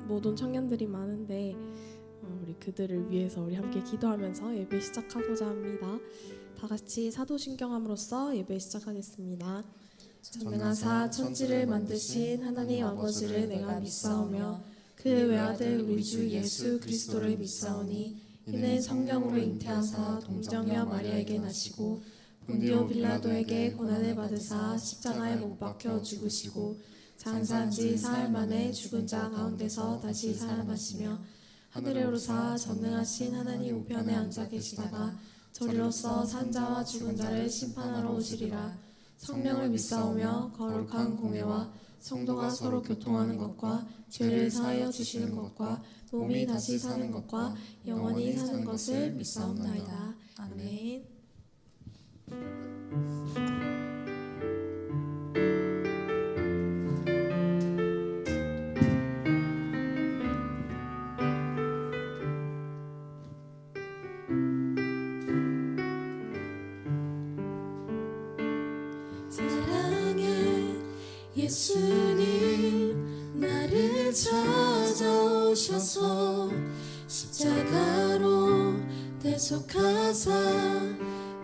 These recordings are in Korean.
모든 청년들이 많은데 우리 그들을 위해서 우리 함께 기도하면서 예배 시작하고자 합니다. 다 같이 사도신경함으로써 예배 시작하겠습니다. 전능하사 천지를 만드신 하나님 아버지를 내가 믿사오며 그 외아들 우리 주 예수 그리스도를 믿사오니 이는 성령으로 잉태하사 동정녀 마리아에게 나시고 본디오 빌라도에게 고난을 받으사 십자가에 못 박혀 죽으시고 장사한 지 사흘 만에 죽은 자 가운데서 다시 살아나시며 하늘에 오르사 전능하신 하나님 우편에 앉아 계시다가 저리로서 산 자와 죽은 자를 심판하러 오시리라. 성령을 믿사오며 거룩한 공회와 성도가 서로 교통하는 것과 죄를 사하여 주시는 것과 몸이 다시 사는 것과 영원히 사는 것을 믿사옵나이다. 아멘. 사랑의 예수님 나를 찾아오셔서 십자가로 대속하사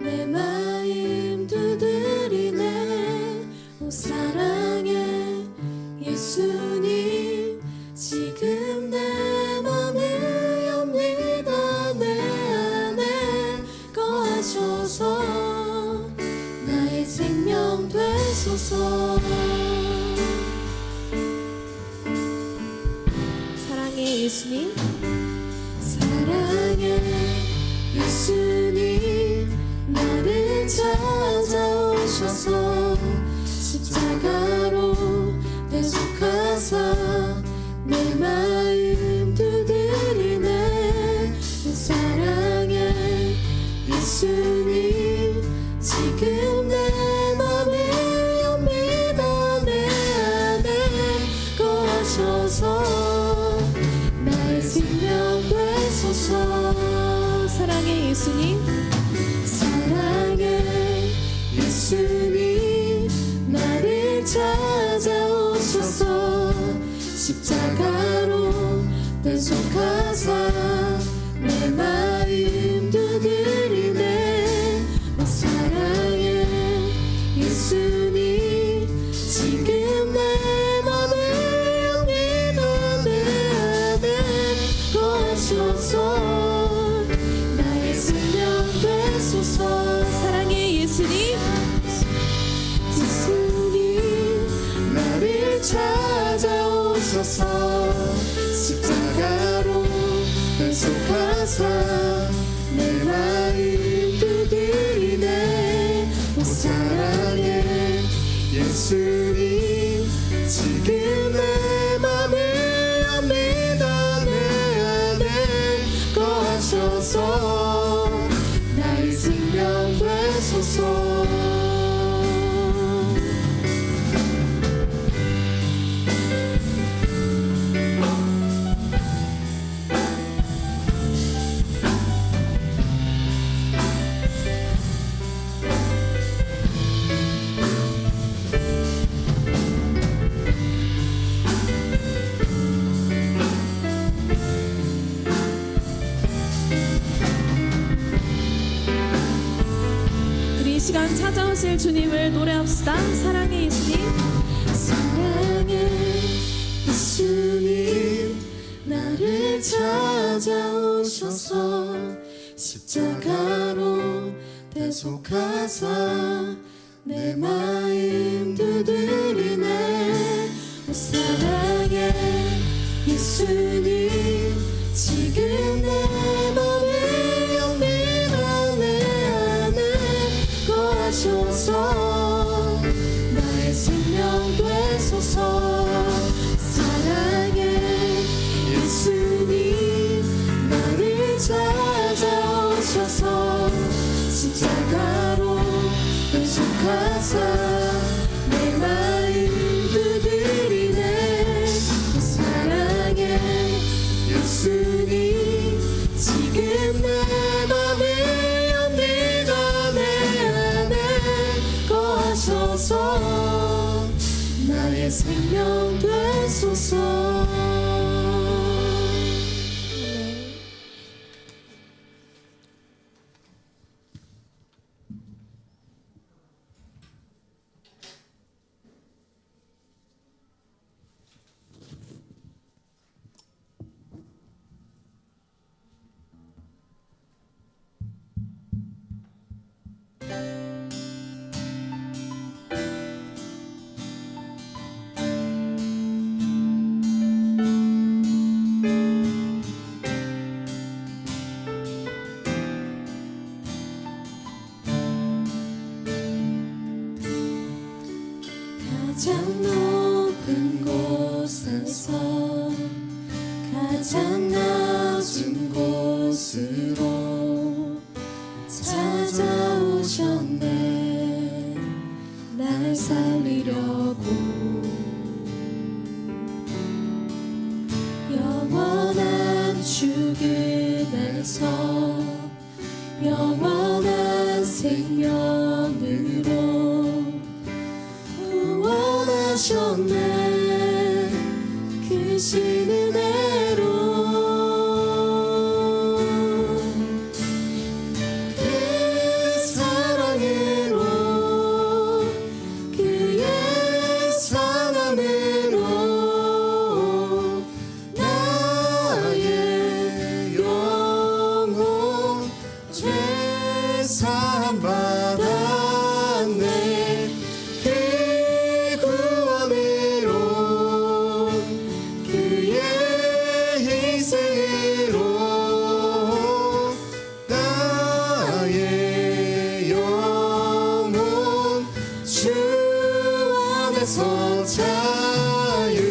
내 마음 두드리네. 오 사랑의 예수님 지금 내 맘을 엽니다. 내 안에 거하셔서 나의 생명 되소서. 사랑의 예수님, 사랑의 예수님 나를 찾아오셔서 십자가로 대속하사 내 마음 두드리네. 사랑의 예수님 지금 내 맘을 엽니다. 내 안에 거하셔서 나의 생명 되소서. 사랑의 예수님, 사랑의 예수님 나를 찾아오셔서 십자가로 대속하사 내 마음 두드리네. 오 사랑의 예수님 지금 내 맘을 엽니다. 내 안에 거하셔서 나의 생명 되소서. 사랑의 예수님, 예수님 나를 찾아오셔서 십자가로 대속하사 내 마음 두드리네. 오 사랑의 예수님 지금 내 맘을 엽니다. 내 안에 거하셔서 나의 생명 되소서. 우리 이 시간 찾아오실 주님을 노래합시다. 사랑의 예수님, 사랑의 예수님 나를 찾아오셔서 십자가로 대속하사 내 마음 두드리네. 오 사랑의 예수님 지금 내 맘을 엽니다. 내 안에 거하셔서 나의 생명 되소서. 사랑의 예수님 나를 찾아오셔서 십자가로 대속하사 내 마음 두드리네. 사랑의 예수님 지금 내 맘을 엽니다. 내 안에 거하셔서 나의 생명 되소서. 가장 높은 곳에서 가장 낮은 곳으로 찾아오셨네. 날 살리려고 영원한 죽음에서 영원한 생명으로 구원하셨네. 크신 은혜로 그 사랑으로 그의 사랑으로 나의 영혼 죄사함 받았네. 그 구원으로 그의 희생으로 나의 영혼 주 안에서 자유해.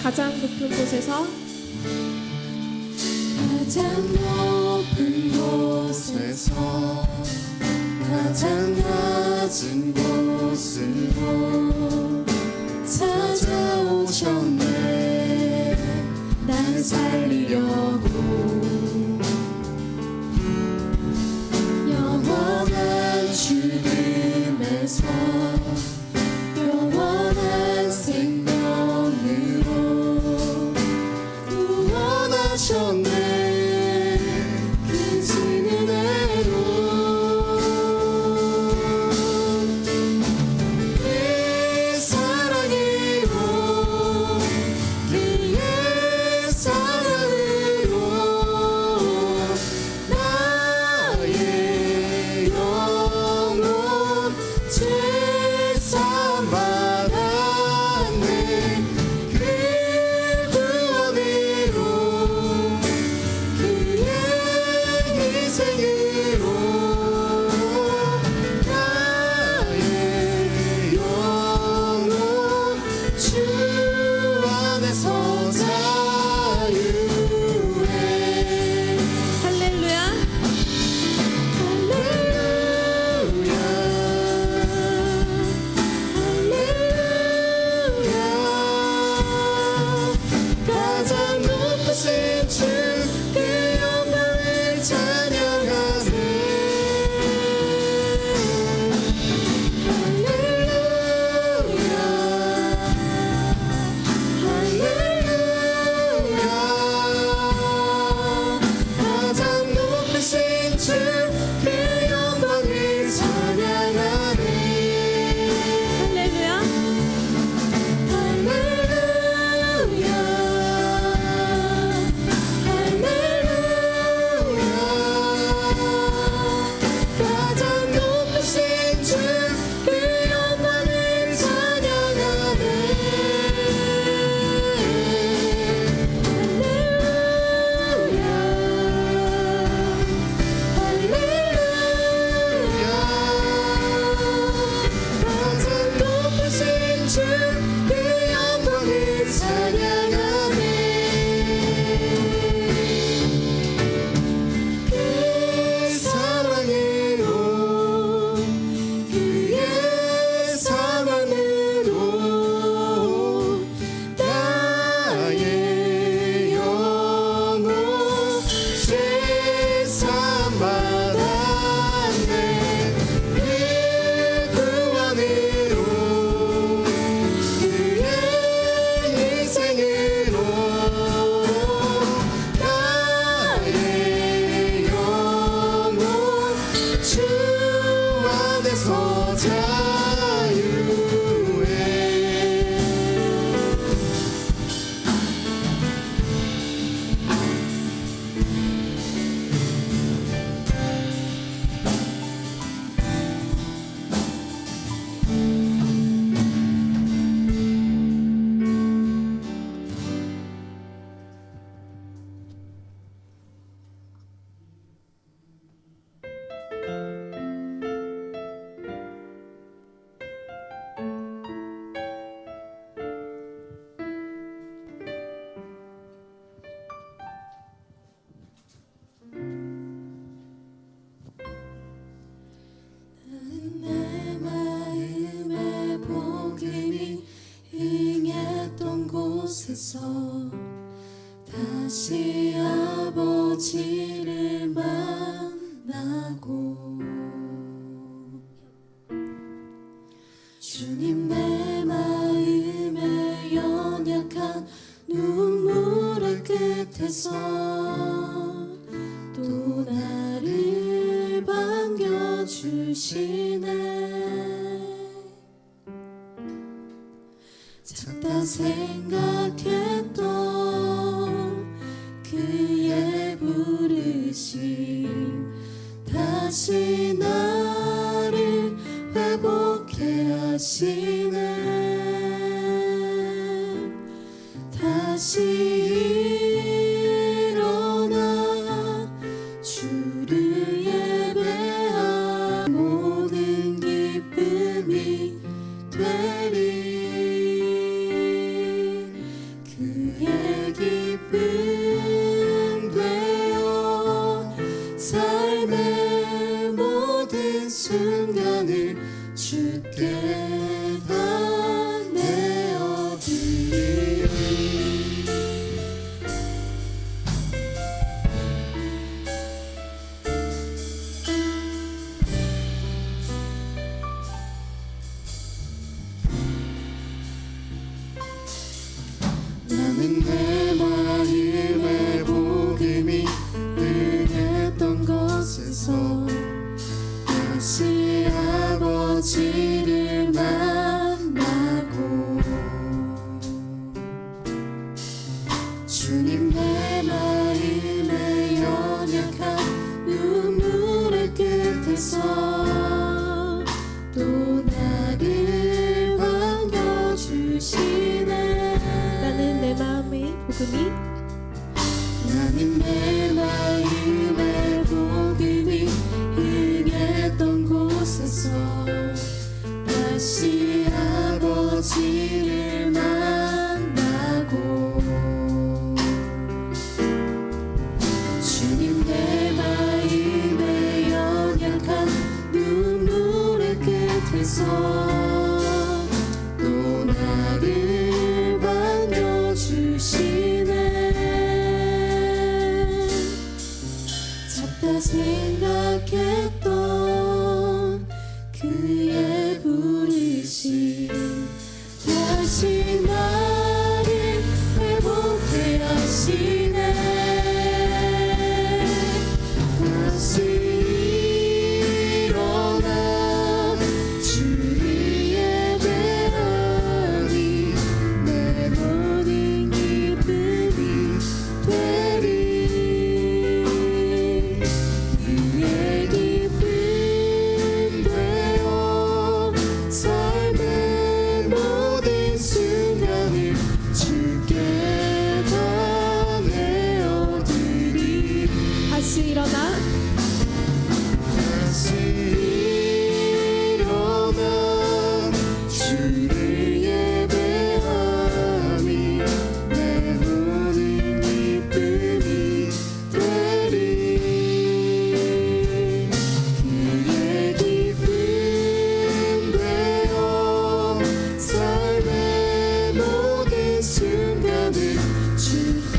가장 높은 곳에서 가장 높은 곳에서 가장 낮은 곳으로 찾아오셨네. 날 살리려고 영원한 죽음에서 영원한 생명으로 구원하셨네. 크신 은혜로 그의 사랑으로 그의 사랑으로 나의 영혼 죄사함 받았네. 그 구원으로 그의 희생으로 나의 영혼 주 안에서 자유해. 할렐루야. 할렐루야 할렐루야. 가장 높으신 주 그 영광을 찬양하세. 할렐루야 할렐루야. 가장 높으신 주 그 영광을 찬양하네. 할렐루야. 할렐루야 할렐루야. 가장 높으신 주 그 영광을 찬양하네. 할렐루야 가장 높으신 주 그 영광을 찬양하네. 그 사랑으로 그의 사랑으로 나의 영혼 죄사함 받았네. 그 구원으로 그의 행했던 곳에서 다시 아버지를 만나고 주님 내 마음에 연약한 눈물의 끝에서 또 나를 반겨주시네. 작다 생각했던 그의 부르심 다시 나를 회복해 하시네. 다시 일어나 주를 예배하 모든 기쁨이 되리. 그의 기쁨 되어 삶의 모든 순간을 주께 다 내어드리리. 나는 내 마음의 복음이 은했던 곳에서 다시 아버지를 만나고 주님 내 마음에 연약한 눈물의 끝에서 또 나를 반겨주시네. 나는 내 마음의 복음이 나는 내 마음의 복음이 응했던 곳에서 다시 아버지를 만나고 주님 내 마음의 연약한 눈물의 끝에서 또 나를 반겨주시네. 작다 생각했던 그의 부르심 다시 나를 회복해 하시네. 다시 일어나 주를 예배하니 내 모든 기쁨이 되리. 그의 기쁨 되어 삶의 모든 순간을 주께 다 내어드리리. 다시 일어나 다시 일어나 주를 예배하니 내 모든 기쁨이 되리. 그의 기쁨 되어 삶의 모든 순간을 주께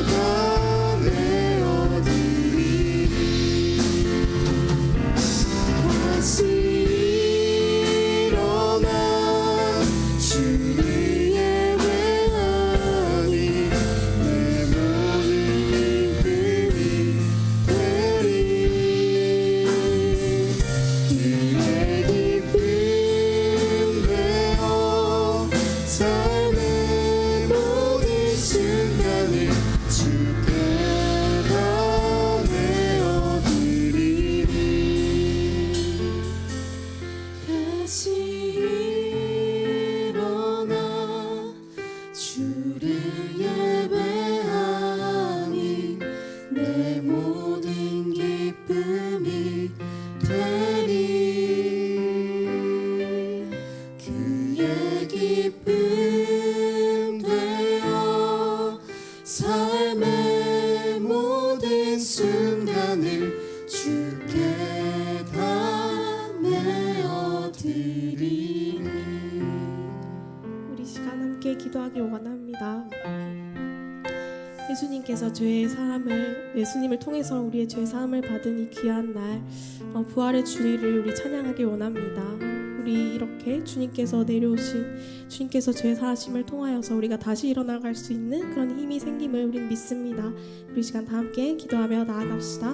다 내어드리리. 다시 일어나 주를 예배하니 내 모든 기쁨이 되리. 그의 기쁨 되어 삶의 모든 순간을 주께 다 내어드리리. 다시 일어나 주를 예배하니 내 모든 기쁨이 되리. 그의 기쁨 되어 삶의 모든 순간을 주께 다 내어드리니. 우리 시간 함께 기도하기 원합니다. 예수님께서 예수님을 통해서 우리의 죄 사함을 받은 이 귀한 날, 부활의 주리를 우리 찬양하기 원합니다. 우리 이렇게 주님께서 죄 사하심을 통하여서 우리가 다시 일어나갈 수 있는 그런 힘이 생김을 우린 믿습니다. 우리 시간 다 함께 기도하며 나아갑시다.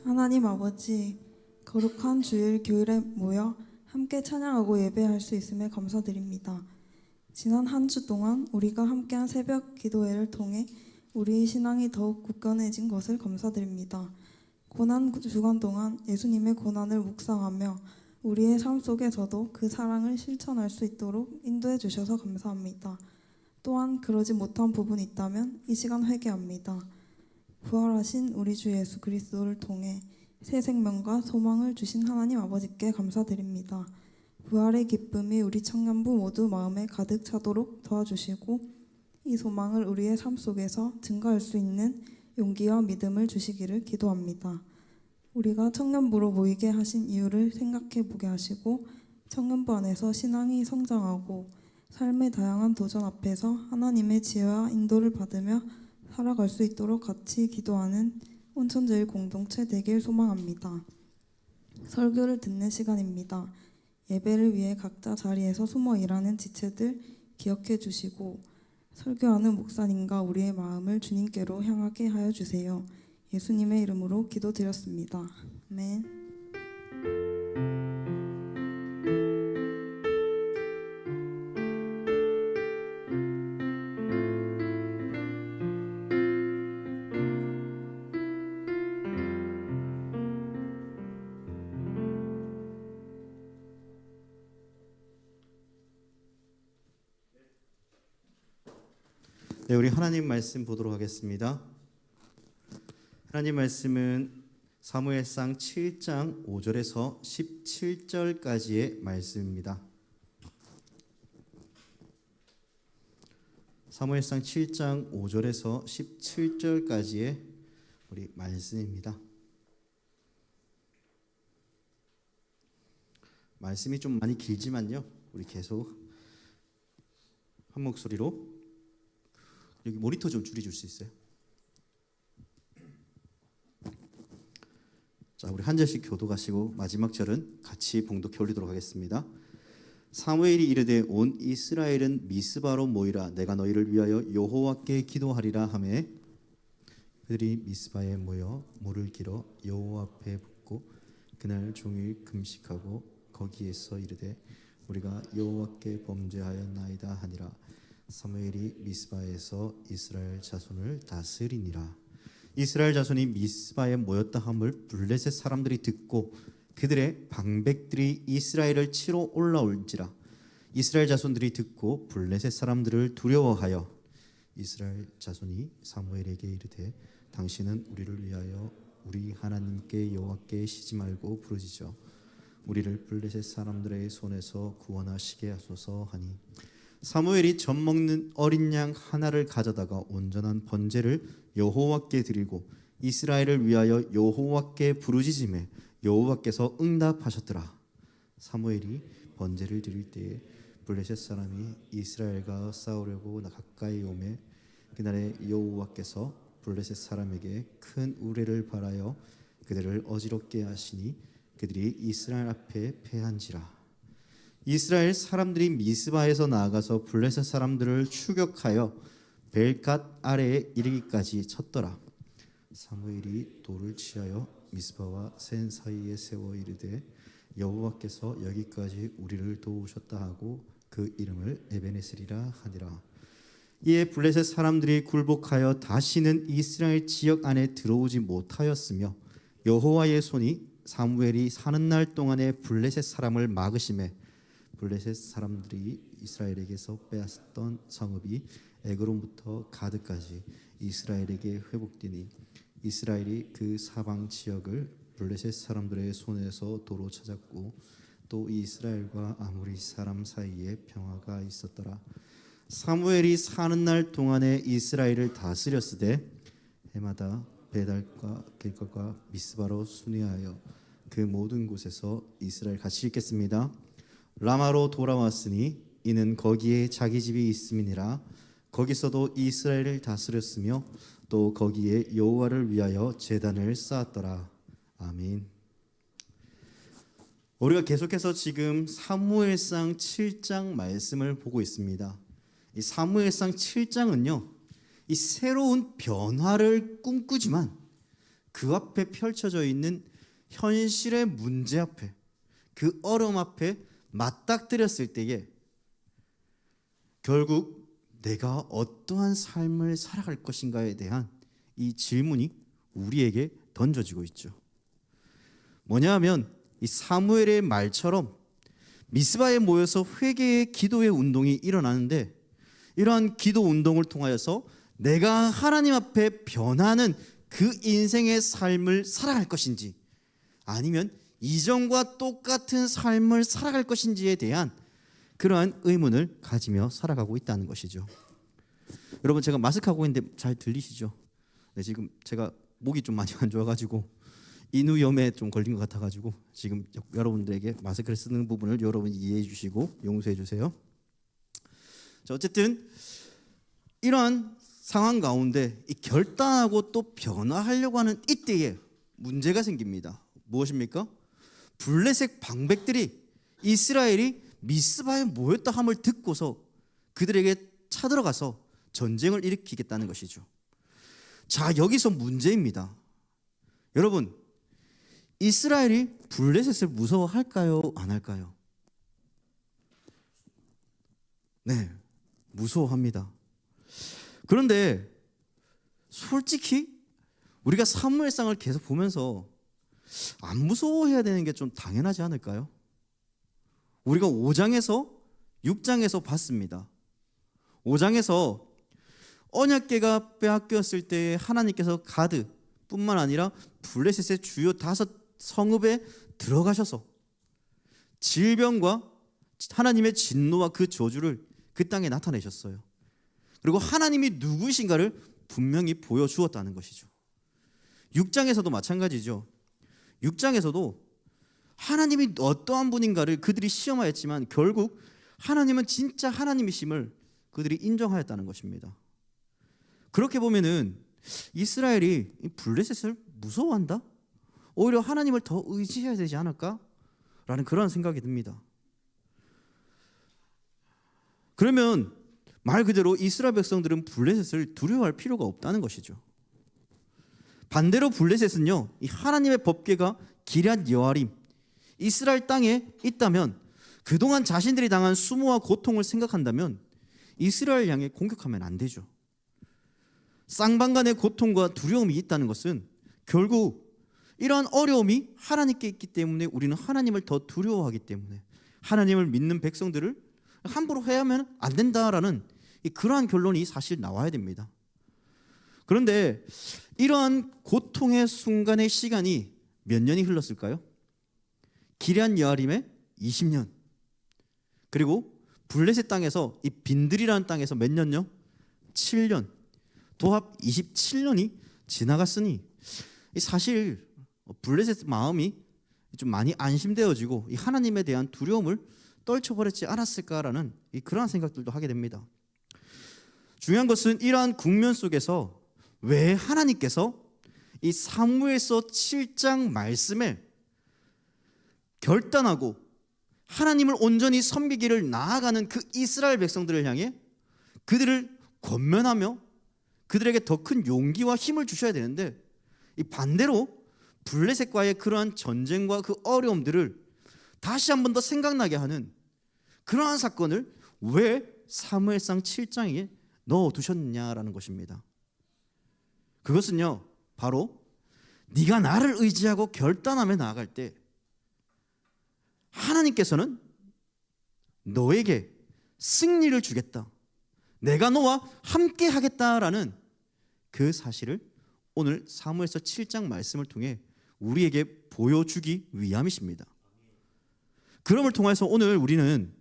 하나님 아버지, 거룩한 주일 교일에 모여 함께 찬양하고 예배할 수 있음에 감사드립니다. 지난 한 주 동안 우리가 함께한 새벽 기도회를 통해 우리의 신앙이 더욱 굳건해진 것을 감사드립니다. 고난 주간 동안 예수님의 고난을 묵상하며 우리의 삶 속에서도 그 사랑을 실천할 수 있도록 인도해 주셔서 감사합니다. 또한 그러지 못한 부분이 있다면 이 시간 회개합니다. 부활하신 우리 주 예수 그리스도를 통해 새 생명과 소망을 주신 하나님 아버지께 감사드립니다. 부활의 기쁨이 우리 청년부 모두 마음에 가득 차도록 도와주시고 이 소망을 우리의 삶 속에서 증거할 수 있는 용기와 믿음을 주시기를 기도합니다. 우리가 청년부로 모이게 하신 이유를 생각해 보게 하시고 청년부 안에서 신앙이 성장하고 삶의 다양한 도전 앞에서 하나님의 지혜와 인도를 받으며 살아갈 수 있도록 같이 기도하는 온천제일 공동체 되길 소망합니다. 설교를 듣는 시간입니다. 예배를 위해 각자 자리에서 숨어 일하는 지체들 기억해 주시고 설교하는 목사님과 우리의 마음을 주님께로 향하게 하여 주세요. 예수님의 이름으로 기도드렸습니다. 아멘. 네, 우리 하나님 말씀 보도록 하겠습니다. 하나님 말씀은 사무엘상 7장 5절에서 17절까지의 말씀입니다. 사무엘상 7장 5절에서 17절까지의 우리 말씀입니다. 말씀이 좀 많이 길지만요, 우리 계속 한 목소리로 여기 모니터 좀 줄여줄 수 있어요? 자, 우리 한 절씩 교독하시고 마지막 절은 같이 봉독해 올리도록 하겠습니다. 사무엘이 이르되 온 이스라엘은 미스바로 모이라. 내가 너희를 위하여 여호와께 기도하리라 하매 그들이 미스바에 모여 물을 길어 여호와 앞에 붓고 그날 종일 금식하고 거기에서 이르되 우리가 여호와께 범죄하였나이다 하니라. 사무엘이 미스바에서 이스라엘 자손을 다스리니라. 이스라엘 자손이 미스바에 모였다 함을 블레셋 사람들이 듣고 그들의 방백들이 이스라엘을 치러 올라올지라. 이스라엘 자손들이 듣고 블레셋 사람들을 두려워하여 이스라엘 자손이 사무엘에게 이르되 당신은 우리를 위하여 우리 하나님께 여호와께 쉬지 말고 부르짖어 우리를 블레셋 사람들의 손에서 구원하시게 하소서 하니 사무엘이 젖 먹는 어린 양 하나를 가져다가 온전한 번제를 여호와께 드리고 이스라엘을 위하여 여호와께 부르짖음에 여호와께서 응답하셨더라. 사무엘이 번제를 드릴 때에 블레셋 사람이 이스라엘과 싸우려고 가까이 오매 그날에 여호와께서 블레셋 사람에게 큰 우레를 발하여 그들을 어지럽게 하시니 그들이 이스라엘 앞에 패한지라. 이스라엘 사람들이 미스바에서 나아가서 블레셋 사람들을 추격하여 벨갓 아래에 이르기까지 쳤더라. 사무엘이 돌을 취하여 미스바와 센 사이에 세워 이르되 여호와께서 여기까지 우리를 도우셨다 하고 그 이름을 에베네셀이라 하니라. 이에 블레셋 사람들이 굴복하여 다시는 이스라엘 지역 안에 들어오지 못하였으며 여호와의 손이 사무엘이 사는 날 동안에 블레셋 사람을 막으심에 블레셋 사람들이 이스라엘에게서 빼앗았던 성읍이 에그론부터 가드까지 이스라엘에게 회복되니 이스라엘이 그 사방 지역을 블레셋 사람들의 손에서 도로 찾았고 또 이스라엘과 아모리 사람 사이에 평화가 있었더라. 사무엘이 사는 날 동안에 이스라엘을 다스렸으되 해마다 베달과 길갈과 미스바로 순회하여 그 모든 곳에서 이스라엘 같이 읽겠습니다. 라마로 돌아왔으니 이는 거기에 자기 집이 있음이니라. 거기서도 이스라엘을 다스렸으며 또 거기에 여호와를 위하여 제단을 쌓았더라. 아멘. 우리가 계속해서 지금 사무엘상 7장 말씀을 보고 있습니다. 이 사무엘상 7장은요, 이 새로운 변화를 꿈꾸지만 그 앞에 펼쳐져 있는 현실의 문제 앞에, 그 어려움 앞에 맞닥뜨렸을 때에 결국 내가 어떠한 삶을 살아갈 것인가에 대한 이 질문이 우리에게 던져지고 있죠. 뭐냐 하면 이 사무엘의 말처럼 미스바에 모여서 회개의 기도의 운동이 일어나는데 이러한 기도 운동을 통하여서 내가 하나님 앞에 변하는 그 인생의 삶을 살아갈 것인지 아니면 이전과 똑같은 삶을 살아갈 것인지에 대한 그러한 의문을 가지며 살아가고 있다는 것이죠. 여러분, 제가 마스크하고 있는데 잘 들리시죠? 네, 지금 제가 목이 좀 많이 안 좋아가지고 인후염에 좀 걸린 것 같아가지고 지금 여러분들에게 마스크를 쓰는 부분을 여러분이 이해해 주시고 용서해 주세요. 자, 어쨌든 이러한 상황 가운데 이 결단하고 또 변화하려고 하는 이때에 문제가 생깁니다. 무엇입니까? 블레셋 방백들이 이스라엘이 미스바에 모였다 함을 듣고서 그들에게 쳐들어가서 전쟁을 일으키겠다는 것이죠. 자, 여기서 문제입니다. 여러분, 이스라엘이 블레셋을 무서워할까요? 안 할까요? 네, 무서워합니다. 그런데 솔직히 우리가 사무엘상을 계속 보면서 안 무서워해야 되는 게 좀 당연하지 않을까요? 우리가 5장에서 6장에서 봤습니다. 5장에서 언약궤가 빼앗겼을 때 하나님께서 가드뿐만 아니라 블레셋의 주요 5 성읍에 들어가셔서 질병과 하나님의 진노와 그 저주를 그 땅에 나타내셨어요. 그리고 하나님이 누구신가를 분명히 보여주었다는 것이죠. 6장에서도 마찬가지죠. 6장에서도 하나님이 어떠한 분인가를 그들이 시험하였지만 결국 하나님은 진짜 하나님이심을 그들이 인정하였다는 것입니다. 그렇게 보면은 이스라엘이 블레셋을 무서워한다? 오히려 하나님을 더 의지해야 되지 않을까? 라는 그런 생각이 듭니다. 그러면 말 그대로 이스라엘 백성들은 블레셋을 두려워할 필요가 없다는 것이죠. 반대로 블레셋은요, 이 하나님의 법궤가 기럇 여아림 이스라엘 땅에 있다면 그동안 자신들이 당한 수모와 고통을 생각한다면 이스라엘 향해 공격하면 안 되죠. 쌍방간의 고통과 두려움이 있다는 것은 결국 이러한 어려움이 하나님께 있기 때문에 우리는 하나님을 더 두려워하기 때문에 하나님을 믿는 백성들을 함부로 해야만 안 된다라는 그러한 결론이 사실 나와야 됩니다. 그런데 이러한 고통의 순간의 시간이 몇 년이 흘렀을까요? 기럇 여아림의 20년, 그리고 블레셋 땅에서 이 빈들이라는 땅에서 몇 년요? 7년, 도합 27년이 지나갔으니 사실 블레셋 마음이 좀 많이 안심되어지고 이 하나님에 대한 두려움을 떨쳐버렸지 않았을까라는 그러한 생각들도 하게 됩니다. 중요한 것은 이러한 국면 속에서 왜 하나님께서 이 사무엘서 7장 말씀에 결단하고 하나님을 온전히 섬기기를 나아가는 그 이스라엘 백성들을 향해 그들을 권면하며 그들에게 더 큰 용기와 힘을 주셔야 되는데 이 반대로 블레셋과의 그러한 전쟁과 그 어려움들을 다시 한 번 더 생각나게 하는 그러한 사건을 왜 사무엘상 7장에 넣어두셨냐라는 것입니다. 그것은요, 바로 네가 나를 의지하고 결단하며 나아갈 때 하나님께서는 너에게 승리를 주겠다, 내가 너와 함께 하겠다라는 그 사실을 오늘 사무엘서 7장 말씀을 통해 우리에게 보여주기 위함이십니다. 그럼을 통해서 오늘 우리는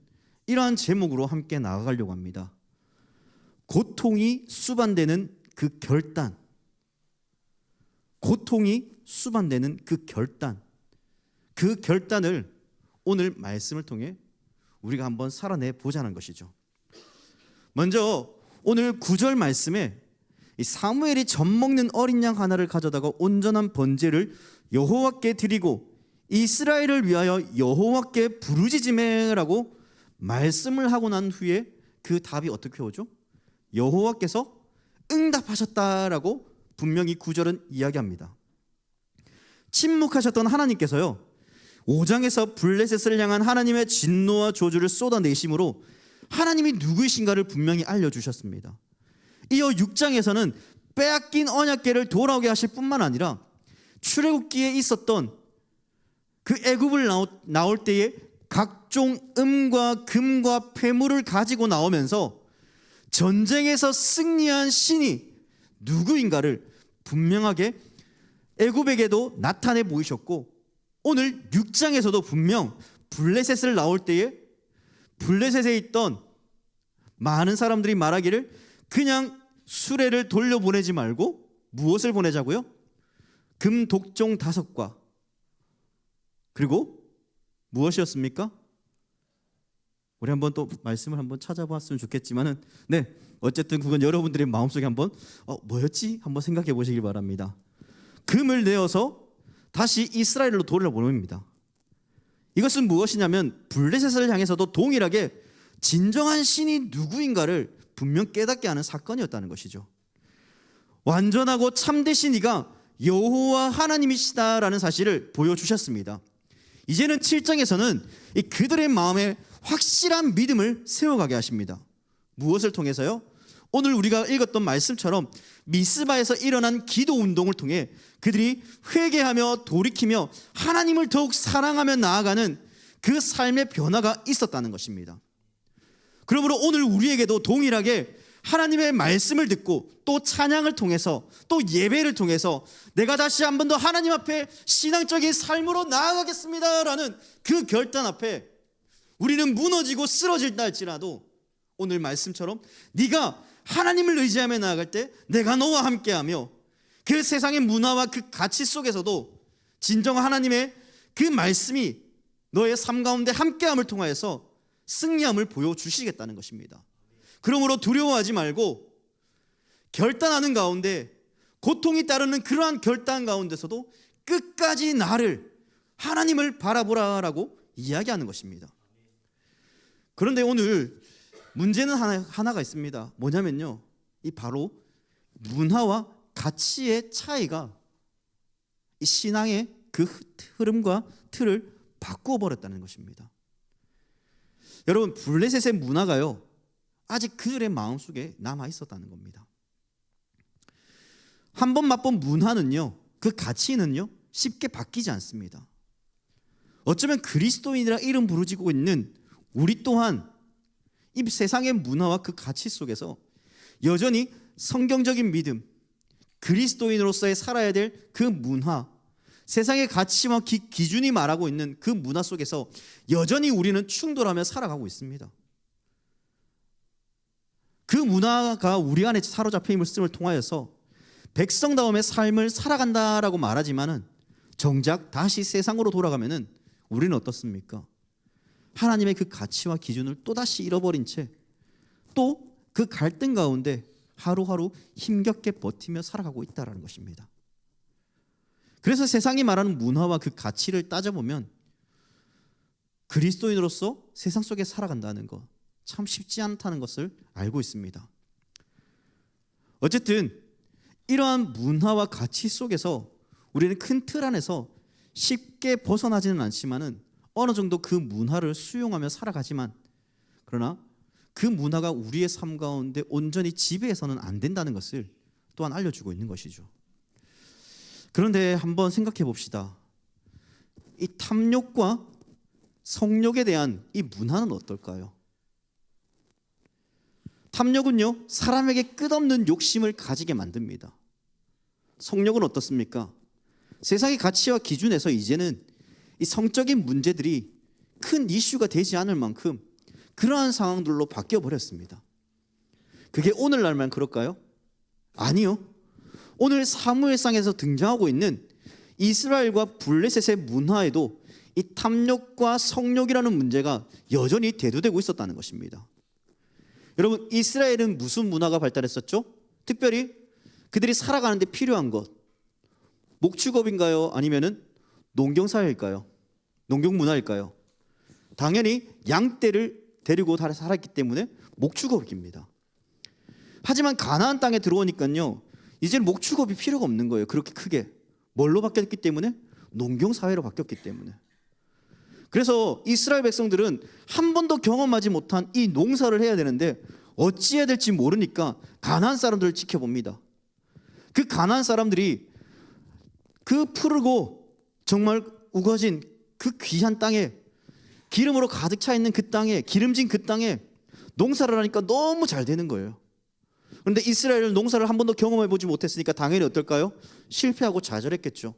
이러한 제목으로 함께 나아가려고 합니다. 고통이 수반되는 그 결단, 고통이 수반되는 그 결단, 그 결단을 오늘 말씀을 통해 우리가 한번 살아내 보자는 것이죠. 먼저 오늘 9절 말씀에 이 사무엘이 젖먹는 어린 양 하나를 가져다가 온전한 번제를 여호와께 드리고 이스라엘을 위하여 여호와께 부르짖으매라고 말씀을 하고 난 후에 그 답이 어떻게 오죠? 여호와께서 응답하셨다라고 분명히 9절은 이야기합니다. 침묵하셨던 하나님께서요, 5장에서 블레셋을 향한 하나님의 진노와 저주를 쏟아내심으로 하나님이 누구이신가를 분명히 알려주셨습니다. 이어 6장에서는 빼앗긴 언약궤를 돌아오게 하실 뿐만 아니라 출애굽기에 있었던 그 애굽을 나올 때에 각종 음과 금과 폐물을 가지고 나오면서 전쟁에서 승리한 신이 누구인가를 분명하게 애굽에게도 나타내 보이셨고, 오늘 6장에서도 분명 블레셋을 나올 때에 블레셋에 있던 많은 사람들이 말하기를 그냥 수레를 돌려보내지 말고 무엇을 보내자고요? 금 독종 5과, 그리고 무엇이었습니까? 우리 한번 또 말씀을 한번 찾아봤으면 좋겠지만은, 네, 어쨌든 그건 여러분들의 마음속에 한번 뭐였지? 한번 생각해 보시길 바랍니다. 금을 내어서 다시 이스라엘로 돌려보냅니다. 이것은 무엇이냐면 블레셋을 향해서도 동일하게 진정한 신이 누구인가를 분명 깨닫게 하는 사건이었다는 것이죠. 완전하고 참된 신이가 여호와 하나님이시다라는 사실을 보여주셨습니다. 이제는 7장에서는 그들의 마음에 확실한 믿음을 세워가게 하십니다. 무엇을 통해서요? 오늘 우리가 읽었던 말씀처럼 미스바에서 일어난 기도 운동을 통해 그들이 회개하며 돌이키며 하나님을 더욱 사랑하며 나아가는 그 삶의 변화가 있었다는 것입니다. 그러므로 오늘 우리에게도 동일하게 하나님의 말씀을 듣고 또 찬양을 통해서 또 예배를 통해서 내가 다시 한 번 더 하나님 앞에 신앙적인 삶으로 나아가겠습니다라는 그 결단 앞에 우리는 무너지고 쓰러질다 할지라도 오늘 말씀처럼 네가 하나님을 의지하며 나아갈 때 내가 너와 함께하며 그 세상의 문화와 그 가치 속에서도 진정한 하나님의 그 말씀이 너의 삶 가운데 함께함을 통하여서 승리함을 보여주시겠다는 것입니다. 그러므로 두려워하지 말고 결단하는 가운데, 고통이 따르는 그러한 결단 가운데서도 끝까지 나를, 하나님을 바라보라라고 이야기하는 것입니다. 그런데 오늘 문제는 하나가 있습니다. 뭐냐면요, 이 바로 문화와 가치의 차이가 이 신앙의 그 흐름과 틀을 바꾸어 버렸다는 것입니다. 여러분, 블레셋의 문화가요 아직 그들의 마음속에 남아 있었다는 겁니다. 한 번 맛본 문화는요, 그 가치는요 쉽게 바뀌지 않습니다. 어쩌면 그리스도인이라 이름 부르짖고 있는 우리 또한 이 세상의 문화와 그 가치 속에서 여전히 성경적인 믿음, 그리스도인으로서의 살아야 될 그 문화, 세상의 가치와 기준이 말하고 있는 그 문화 속에서 여전히 우리는 충돌하며 살아가고 있습니다. 그 문화가 우리 안에 사로잡혀 있음을 통하여서 백성다움의 삶을 살아간다라고 말하지만은 정작 다시 세상으로 돌아가면은 우리는 어떻습니까? 하나님의 그 가치와 기준을 또다시 잃어버린 채 또 그 갈등 가운데 하루하루 힘겹게 버티며 살아가고 있다는 것입니다. 그래서 세상이 말하는 문화와 그 가치를 따져보면 그리스도인으로서 세상 속에 살아간다는 것 참 쉽지 않다는 것을 알고 있습니다. 어쨌든 이러한 문화와 가치 속에서 우리는 큰 틀 안에서 쉽게 벗어나지는 않지만은 어느 정도 그 문화를 수용하며 살아가지만, 그러나 그 문화가 우리의 삶 가운데 온전히 지배해서는 안 된다는 것을 또한 알려주고 있는 것이죠. 그런데 한번 생각해 봅시다. 이 탐욕과 성욕에 대한 이 문화는 어떨까요? 탐욕은요, 사람에게 끝없는 욕심을 가지게 만듭니다. 성욕은 어떻습니까? 세상의 가치와 기준에서 이제는 이 성적인 문제들이 큰 이슈가 되지 않을 만큼 그러한 상황들로 바뀌어 버렸습니다. 그게 오늘날만 그럴까요? 아니요. 오늘 사무엘상에서 등장하고 있는 이스라엘과 블레셋의 문화에도 이 탐욕과 성욕이라는 문제가 여전히 대두되고 있었다는 것입니다. 여러분, 이스라엘은 무슨 문화가 발달했었죠? 특별히 그들이 살아가는데 필요한 것, 목축업인가요? 아니면은 농경사회일까요? 농경문화일까요? 당연히 양떼를 데리고 살았기 때문에 목축업입니다. 하지만 가나안 땅에 들어오니까요, 이제는 목축업이 필요가 없는 거예요. 그렇게 크게. 뭘로 바뀌었기 때문에? 농경사회로 바뀌었기 때문에. 그래서 이스라엘 백성들은 한 번도 경험하지 못한 이 농사를 해야 되는데 어찌해야 될지 모르니까 가나안 사람들을 지켜봅니다. 그 가나안 사람들이 그 푸르고 정말 우거진 그 귀한 땅에, 기름으로 가득 차 있는 그 땅에, 기름진 그 땅에 농사를 하니까 너무 잘 되는 거예요. 그런데 이스라엘은 농사를 한 번도 경험해 보지 못했으니까 당연히 어떨까요? 실패하고 좌절했겠죠.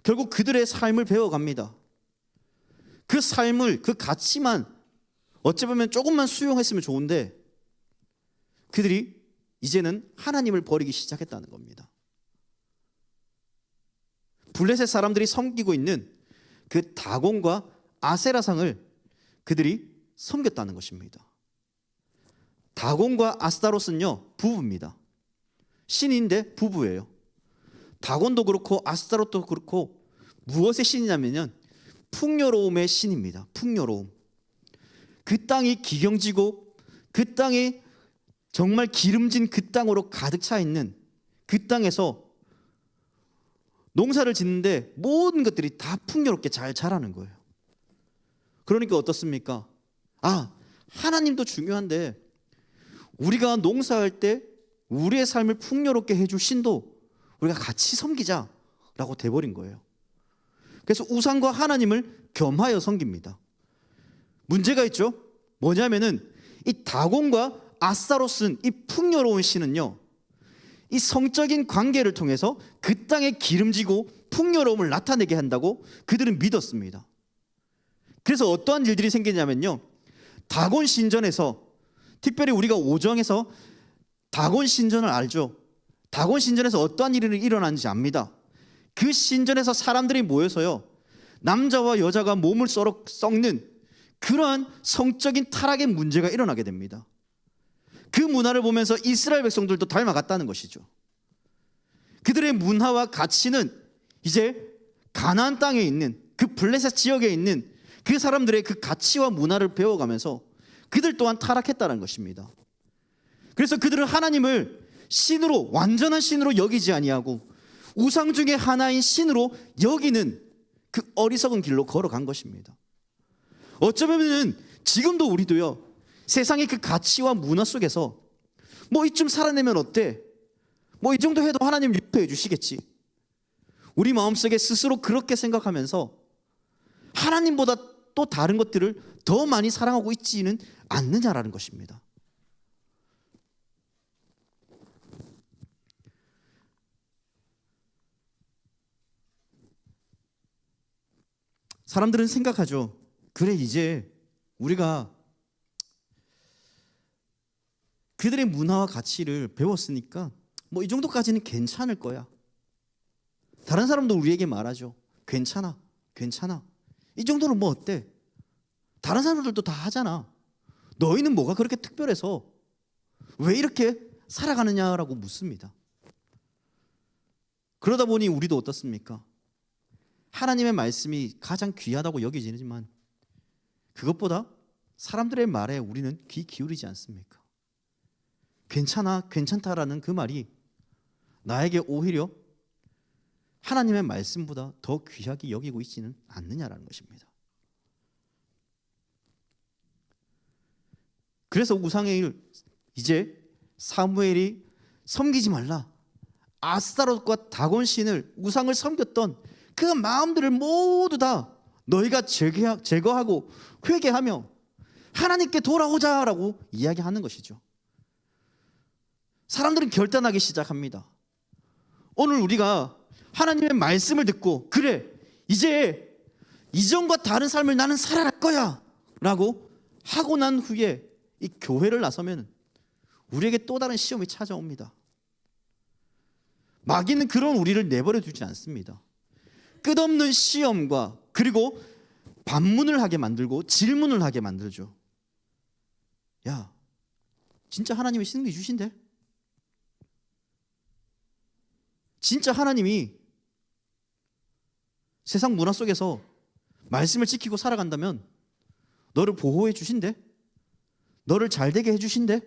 결국 그들의 삶을 배워갑니다. 그 삶을, 그 가치만 어찌 보면 조금만 수용했으면 좋은데 그들이 이제는 하나님을 버리기 시작했다는 겁니다. 블레셋 사람들이 섬기고 있는 그 다곤과 아세라상을 그들이 섬겼다는 것입니다. 다곤과 아스타롯은요, 부부입니다. 신인데 부부예요. 다곤도 그렇고 아스타롯도 그렇고 무엇의 신이냐면요, 풍요로움의 신입니다. 풍요로움. 그 땅이 기경지고 그 땅이 정말 기름진 그 땅으로 가득 차 있는 그 땅에서 농사를 짓는데 모든 것들이 다 풍요롭게 잘 자라는 거예요. 그러니까 어떻습니까? 하나님도 중요한데 우리가 농사할 때 우리의 삶을 풍요롭게 해줄 신도 우리가 같이 섬기자라고 돼버린 거예요. 그래서 우상과 하나님을 겸하여 섬깁니다. 문제가 있죠. 뭐냐면은 이 다곤과 아스타롯은, 이 풍요로운 신은요, 이 성적인 관계를 통해서 그 땅에 기름지고 풍요로움을 나타내게 한다고 그들은 믿었습니다. 그래서 어떠한 일들이 생기냐면요, 다곤 신전에서, 특별히 우리가 오정에서 다곤 신전을 알죠. 다곤 신전에서 어떠한 일이 일어나는지 압니다. 그 신전에서 사람들이 모여서요, 남자와 여자가 몸을 썩는 그러한 성적인 타락의 문제가 일어나게 됩니다. 그 문화를 보면서 이스라엘 백성들도 닮아갔다는 것이죠. 그들의 문화와 가치는 이제 가나안 땅에 있는 그 블레셋 지역에 있는 그 사람들의 그 가치와 문화를 배워가면서 그들 또한 타락했다는 것입니다. 그래서 그들은 하나님을 신으로, 완전한 신으로 여기지 아니하고 우상 중에 하나인 신으로 여기는 그 어리석은 길로 걸어간 것입니다. 어쩌면 지금도 우리도요, 세상의 그 가치와 문화 속에서 뭐 이쯤 살아내면 어때? 뭐 이 정도 해도 하나님 유표해 주시겠지. 우리 마음속에 스스로 그렇게 생각하면서 하나님보다 또 다른 것들을 더 많이 사랑하고 있지는 않느냐라는 것입니다. 사람들은 생각하죠. 그래, 이제 우리가 그들의 문화와 가치를 배웠으니까 뭐 이 정도까지는 괜찮을 거야. 다른 사람도 우리에게 말하죠. 괜찮아, 괜찮아. 이 정도는 뭐 어때? 다른 사람들도 다 하잖아. 너희는 뭐가 그렇게 특별해서 왜 이렇게 살아가느냐라고 묻습니다. 그러다 보니 우리도 어떻습니까? 하나님의 말씀이 가장 귀하다고 여겨지지만 그것보다 사람들의 말에 우리는 귀 기울이지 않습니까? 괜찮아, 괜찮다라는 그 말이 나에게 오히려 하나님의 말씀보다 더 귀하게 여기고 있지는 않느냐라는 것입니다. 그래서 우상의 일, 이제 사무엘이 섬기지 말라, 아스타롯과 다곤 신을, 우상을 섬겼던 그 마음들을 모두 다 너희가 제거하고 회개하며 하나님께 돌아오자라고 이야기하는 것이죠. 사람들은 결단하기 시작합니다. 오늘 우리가 하나님의 말씀을 듣고, 그래, 이제 이전과 다른 삶을 나는 살아갈 거야 라고 하고 난 후에 이 교회를 나서면 우리에게 또 다른 시험이 찾아옵니다. 마귀는 그런 우리를 내버려 두지 않습니다. 끝없는 시험과, 그리고 반문을 하게 만들고 질문을 하게 만들죠. 야, 진짜 하나님이 승리 주신대? 진짜 하나님이 세상 문화 속에서 말씀을 지키고 살아간다면 너를 보호해 주신대? 너를 잘되게 해주신대?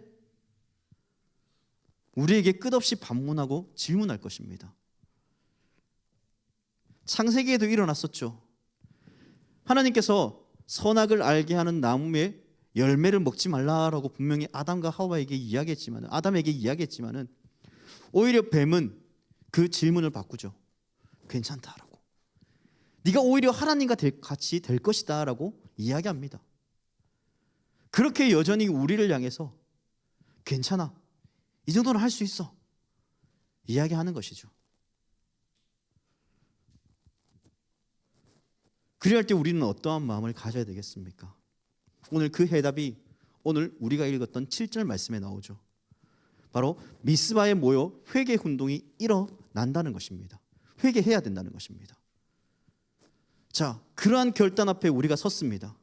우리에게 끝없이 반문하고 질문할 것입니다. 창세기에도 일어났었죠. 하나님께서 선악을 알게 하는 나무의 열매를 먹지 말라라고 분명히 아담에게 이야기했지만은 오히려 뱀은 그 질문을 바꾸죠. 괜찮다라고. 네가 오히려 하나님과 같이 될 것이다라고 이야기합니다. 그렇게 여전히 우리를 향해서 괜찮아, 이 정도는 할 수 있어, 이야기하는 것이죠. 그리할 때 우리는 어떠한 마음을 가져야 되겠습니까? 오늘 그 해답이 오늘 우리가 읽었던 7절 말씀에 나오죠. 바로 미스바에 모여 회개 운동이 일어난다는 것입니다. 회개해야 된다는 것입니다. 자, 그러한 결단 앞에 우리가 섰습니다.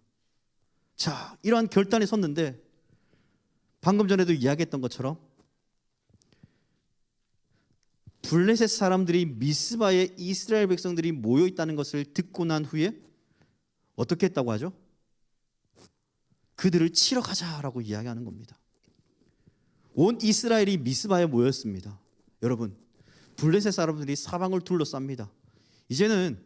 자, 이러한 결단에 섰는데 방금 전에도 이야기했던 것처럼 블레셋 사람들이 미스바에 이스라엘 백성들이 모여 있다는 것을 듣고 난 후에 어떻게 했다고 하죠? 그들을 치러 가자라고 이야기하는 겁니다. 온 이스라엘이 미스바에 모였습니다. 여러분, 블레셋 사람들이 사방을 둘러쌉니다. 이제는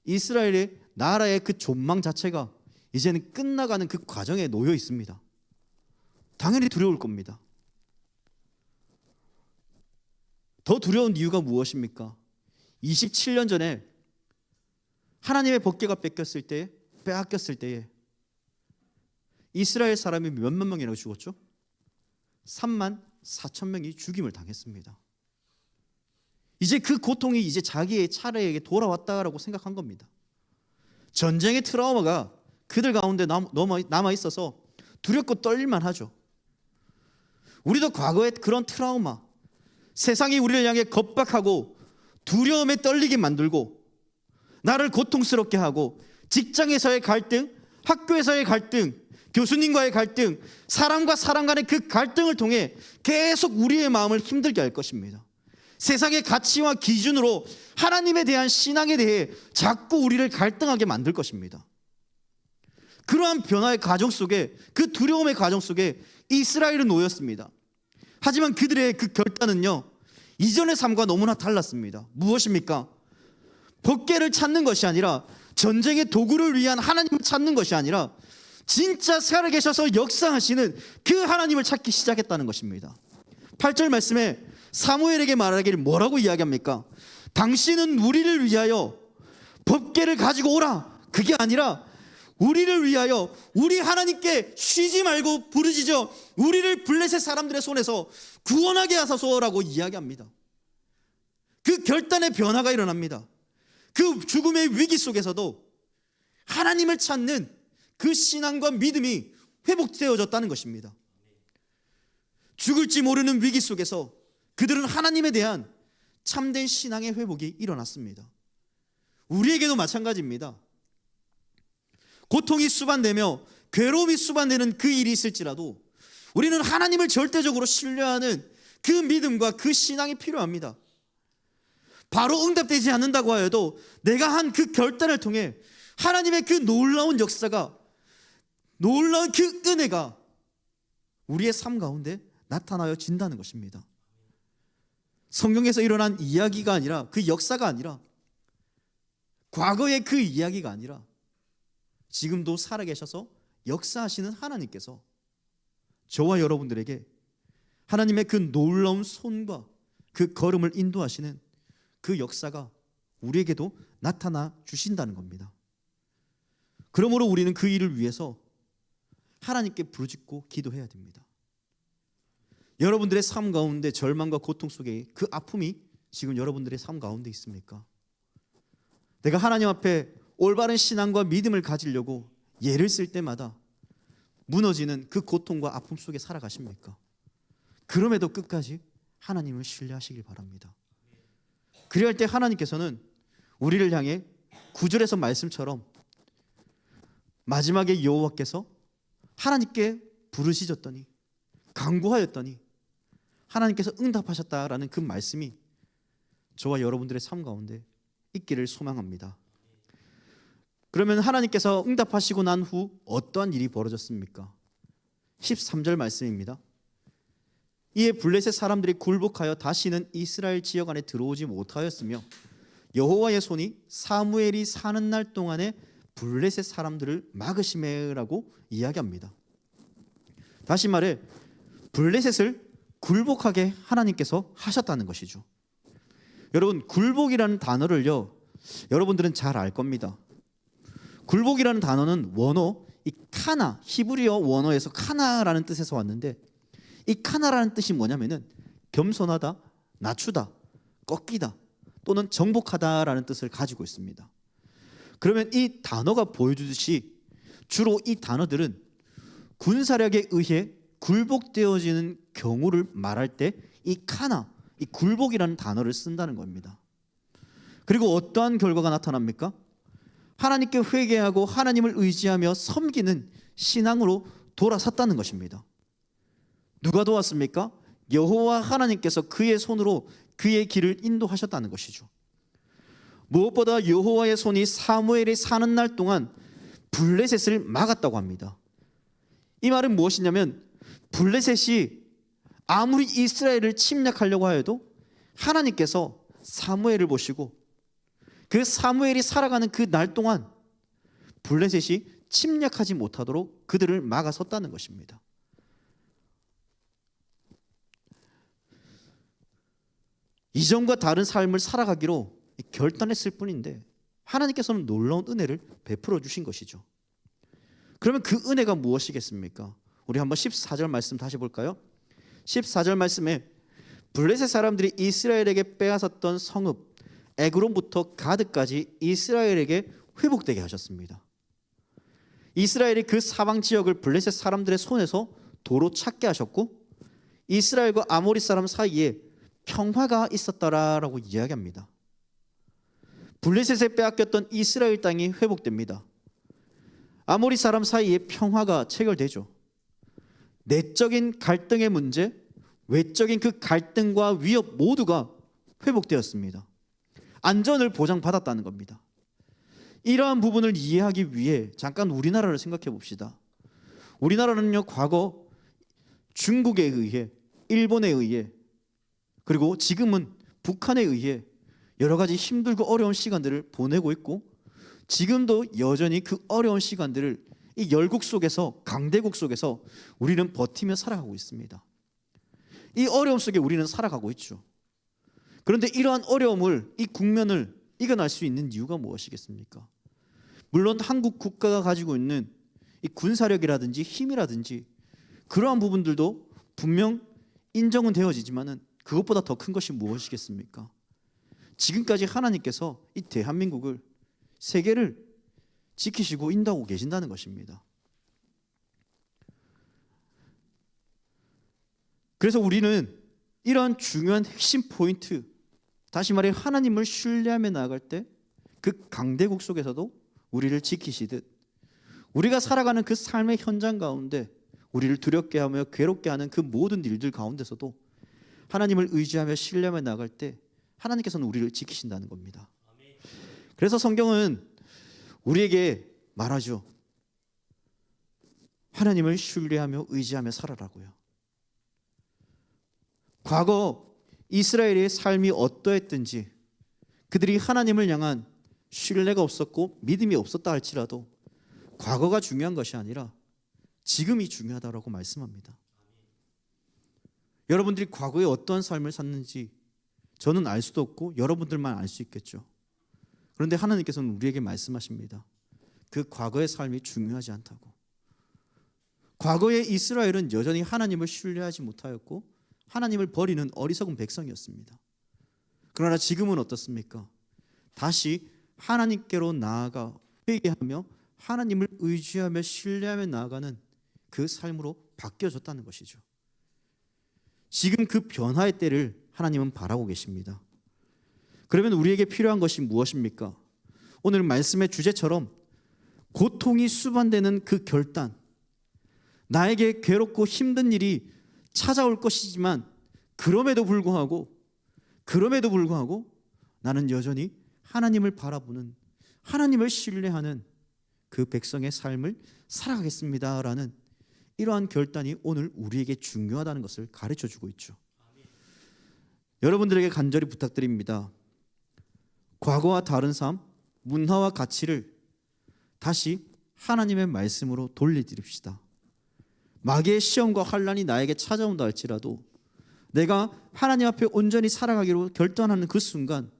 이스라엘의 나라의 그 존망 자체가 이제는 끝나가는 그 과정에 놓여 있습니다. 당연히 두려울 겁니다. 더 두려운 이유가 무엇입니까? 27년 전에 하나님의 법궤가 빼앗겼을 때에 이스라엘 사람이 몇만 명이나 죽었죠? 3만 4천 명이 죽임을 당했습니다. 이제 그 고통이 이제 자기의 차례에게 돌아왔다라고 생각한 겁니다. 전쟁의 트라우마가 그들 가운데 남아 있어서 두렵고 떨릴만 하죠. 우리도 과거에 그런 트라우마, 세상이 우리를 향해 겁박하고 두려움에 떨리게 만들고 나를 고통스럽게 하고, 직장에서의 갈등, 학교에서의 갈등, 교수님과의 갈등, 사람과 사람 간의 그 갈등을 통해 계속 우리의 마음을 힘들게 할 것입니다. 세상의 가치와 기준으로 하나님에 대한 신앙에 대해 자꾸 우리를 갈등하게 만들 것입니다. 그러한 변화의 과정 속에, 그 두려움의 과정 속에 이스라엘은 놓였습니다. 하지만 그들의 그 결단은요, 이전의 삶과 너무나 달랐습니다. 무엇입니까? 법궤를 찾는 것이 아니라, 전쟁의 도구를 위한 하나님을 찾는 것이 아니라 진짜 살아계셔서 역사하시는 그 하나님을 찾기 시작했다는 것입니다. 8절 말씀에 사무엘에게 말하기를 뭐라고 이야기합니까? 당신은 우리를 위하여 법궤를 가지고 오라. 그게 아니라 우리를 위하여 우리 하나님께 쉬지 말고 부르짖어 우리를 블레셋 사람들의 손에서 구원하게 하소서라고 이야기합니다. 그 결단의 변화가 일어납니다. 그 죽음의 위기 속에서도 하나님을 찾는 그 신앙과 믿음이 회복되어졌다는 것입니다. 죽을지 모르는 위기 속에서 그들은 하나님에 대한 참된 신앙의 회복이 일어났습니다. 우리에게도 마찬가지입니다. 고통이 수반되며 괴로움이 수반되는 그 일이 있을지라도 우리는 하나님을 절대적으로 신뢰하는 그 믿음과 그 신앙이 필요합니다. 바로 응답되지 않는다고 하여도 내가 한 그 결단을 통해 하나님의 그 놀라운 역사가, 놀라운 그 은혜가 우리의 삶 가운데 나타나여 진다는 것입니다. 성경에서 일어난 이야기가 아니라, 그 역사가 아니라 과거의 그 이야기가 아니라 지금도 살아계셔서 역사하시는 하나님께서 저와 여러분들에게 하나님의 그 놀라운 손과 그 걸음을 인도하시는 그 역사가 우리에게도 나타나 주신다는 겁니다. 그러므로 우리는 그 일을 위해서 하나님께 부르짖고 기도해야 됩니다. 여러분들의 삶 가운데 절망과 고통 속에 그 아픔이 지금 여러분들의 삶 가운데 있습니까? 내가 하나님 앞에 올바른 신앙과 믿음을 가지려고 예를 쓸 때마다 무너지는 그 고통과 아픔 속에 살아가십니까? 그럼에도 끝까지 하나님을 신뢰하시길 바랍니다. 그리할 때 하나님께서는 우리를 향해 9절에서 말씀처럼 마지막에 여호와께서 하나님께 부르짖었더니 간구하였더니 하나님께서 응답하셨다라는 그 말씀이 저와 여러분들의 삶 가운데 있기를 소망합니다. 그러면 하나님께서 응답하시고 난 후 어떠한 일이 벌어졌습니까? 13절 말씀입니다. 이에 블레셋 사람들이 굴복하여 다시는 이스라엘 지역 안에 들어오지 못하였으며 여호와의 손이 사무엘이 사는 날 동안에 블레셋 사람들을 막으심에라고 이야기합니다. 다시 말해 블레셋을 굴복하게 하나님께서 하셨다는 것이죠. 여러분, 굴복이라는 단어를요, 여러분들은 잘 알 겁니다. 굴복이라는 단어는 원어 이 카나, 히브리어 원어에서 카나라는 뜻에서 왔는데, 이 카나라는 뜻이 뭐냐면은 겸손하다, 낮추다, 꺾이다 또는 정복하다라는 뜻을 가지고 있습니다. 그러면 이 단어가 보여주듯이 주로 이 단어들은 군사력에 의해 굴복되어지는 경우를 말할 때 이 카나, 이 굴복이라는 단어를 쓴다는 겁니다. 그리고 어떠한 결과가 나타납니까? 하나님께 회개하고 하나님을 의지하며 섬기는 신앙으로 돌아섰다는 것입니다. 누가 도왔습니까? 여호와 하나님께서 그의 손으로 그의 길을 인도하셨다는 것이죠. 무엇보다 여호와의 손이 사무엘이 사는 날 동안 블레셋을 막았다고 합니다. 이 말은 무엇이냐면 블레셋이 아무리 이스라엘을 침략하려고 하여도 하나님께서 사무엘을 보시고 그 사무엘이 살아가는 그 날 동안 블레셋이 침략하지 못하도록 그들을 막아섰다는 것입니다. 이전과 다른 삶을 살아가기로 결단했을 뿐인데 하나님께서는 놀라운 은혜를 베풀어 주신 것이죠. 그러면 그 은혜가 무엇이겠습니까? 우리 한번 14절 말씀 다시 볼까요? 14절 말씀에 블레셋 사람들이 이스라엘에게 빼앗았던 성읍 에그론부터 가드까지 이스라엘에게 회복되게 하셨습니다. 이스라엘이 그 사방 지역을 블레셋 사람들의 손에서 도로 찾게 하셨고 이스라엘과 아모리 사람 사이에 평화가 있었다라고 이야기합니다. 블레셋에 빼앗겼던 이스라엘 땅이 회복됩니다. 아모리 사람 사이에 평화가 체결되죠. 내적인 갈등의 문제, 외적인 그 갈등과 위협 모두가 회복되었습니다. 안전을 보장받았다는 겁니다. 이러한 부분을 이해하기 위해 잠깐 우리나라를 생각해 봅시다. 우리나라는요, 과거 중국에 의해, 일본에 의해, 그리고 지금은 북한에 의해 여러 가지 힘들고 어려운 시간들을 보내고 있고 지금도 여전히 그 어려운 시간들을 이 열국 속에서, 강대국 속에서 우리는 버티며 살아가고 있습니다. 이 어려움 속에 우리는 살아가고 있죠. 그런데 이러한 어려움을, 이 국면을 이겨낼 수 있는 이유가 무엇이겠습니까? 물론 한국 국가가 가지고 있는 이 군사력이라든지 힘이라든지 그러한 부분들도 분명 인정은 되어지지만은 그것보다 더 큰 것이 무엇이겠습니까? 지금까지 하나님께서 이 대한민국을, 세계를 지키시고 인도하고 계신다는 것입니다. 그래서 우리는 이러한 중요한 핵심 포인트, 다시 말해 하나님을 신뢰하며 나아갈 때 그 강대국 속에서도 우리를 지키시듯 우리가 살아가는 그 삶의 현장 가운데 우리를 두렵게 하며 괴롭게 하는 그 모든 일들 가운데서도 하나님을 의지하며 신뢰하며 나아갈 때 하나님께서는 우리를 지키신다는 겁니다. 그래서 성경은 우리에게 말하죠. 하나님을 신뢰하며 의지하며 살아라고요. 과거 이스라엘의 삶이 어떠했든지 그들이 하나님을 향한 신뢰가 없었고 믿음이 없었다 할지라도 과거가 중요한 것이 아니라 지금이 중요하다고 말씀합니다. 여러분들이 과거에 어떠한 삶을 샀는지 저는 알 수도 없고 여러분들만 알 수 있겠죠. 그런데 하나님께서는 우리에게 말씀하십니다. 그 과거의 삶이 중요하지 않다고. 과거의 이스라엘은 여전히 하나님을 신뢰하지 못하였고 하나님을 버리는 어리석은 백성이었습니다. 그러나 지금은 어떻습니까? 다시 하나님께로 나아가 회개하며 하나님을 의지하며 신뢰하며 나아가는 그 삶으로 바뀌어졌다는 것이죠. 지금 그 변화의 때를 하나님은 바라고 계십니다. 그러면 우리에게 필요한 것이 무엇입니까? 오늘 말씀의 주제처럼 고통이 수반되는 그 결단, 나에게 괴롭고 힘든 일이 찾아올 것이지만 그럼에도 불구하고 나는 여전히 하나님을 바라보는, 하나님을 신뢰하는 그 백성의 삶을 살아가겠습니다라는 이러한 결단이 오늘 우리에게 중요하다는 것을 가르쳐주고 있죠. 여러분들에게 간절히 부탁드립니다. 과거와 다른 삶, 문화와 가치를 다시 하나님의 말씀으로 돌려드립시다. 마귀의 시험과 환난이 나에게 찾아온다 할지라도 내가 하나님 앞에 온전히 살아가기로 결단하는 그 순간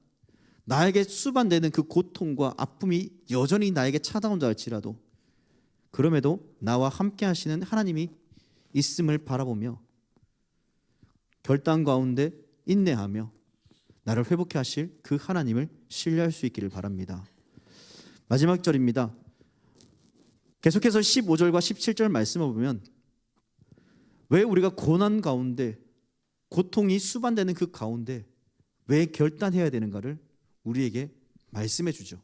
나에게 수반되는 그 고통과 아픔이 여전히 나에게 찾아온다 할지라도 그럼에도 나와 함께 하시는 하나님이 있음을 바라보며 결단 가운데 인내하며 나를 회복해 하실 그 하나님을 신뢰할 수 있기를 바랍니다. 마지막 절입니다. 계속해서 15절과 17절 말씀을 보면 왜 우리가 고난 가운데 고통이 수반되는 그 가운데 왜 결단해야 되는가를 우리에게 말씀해 주죠.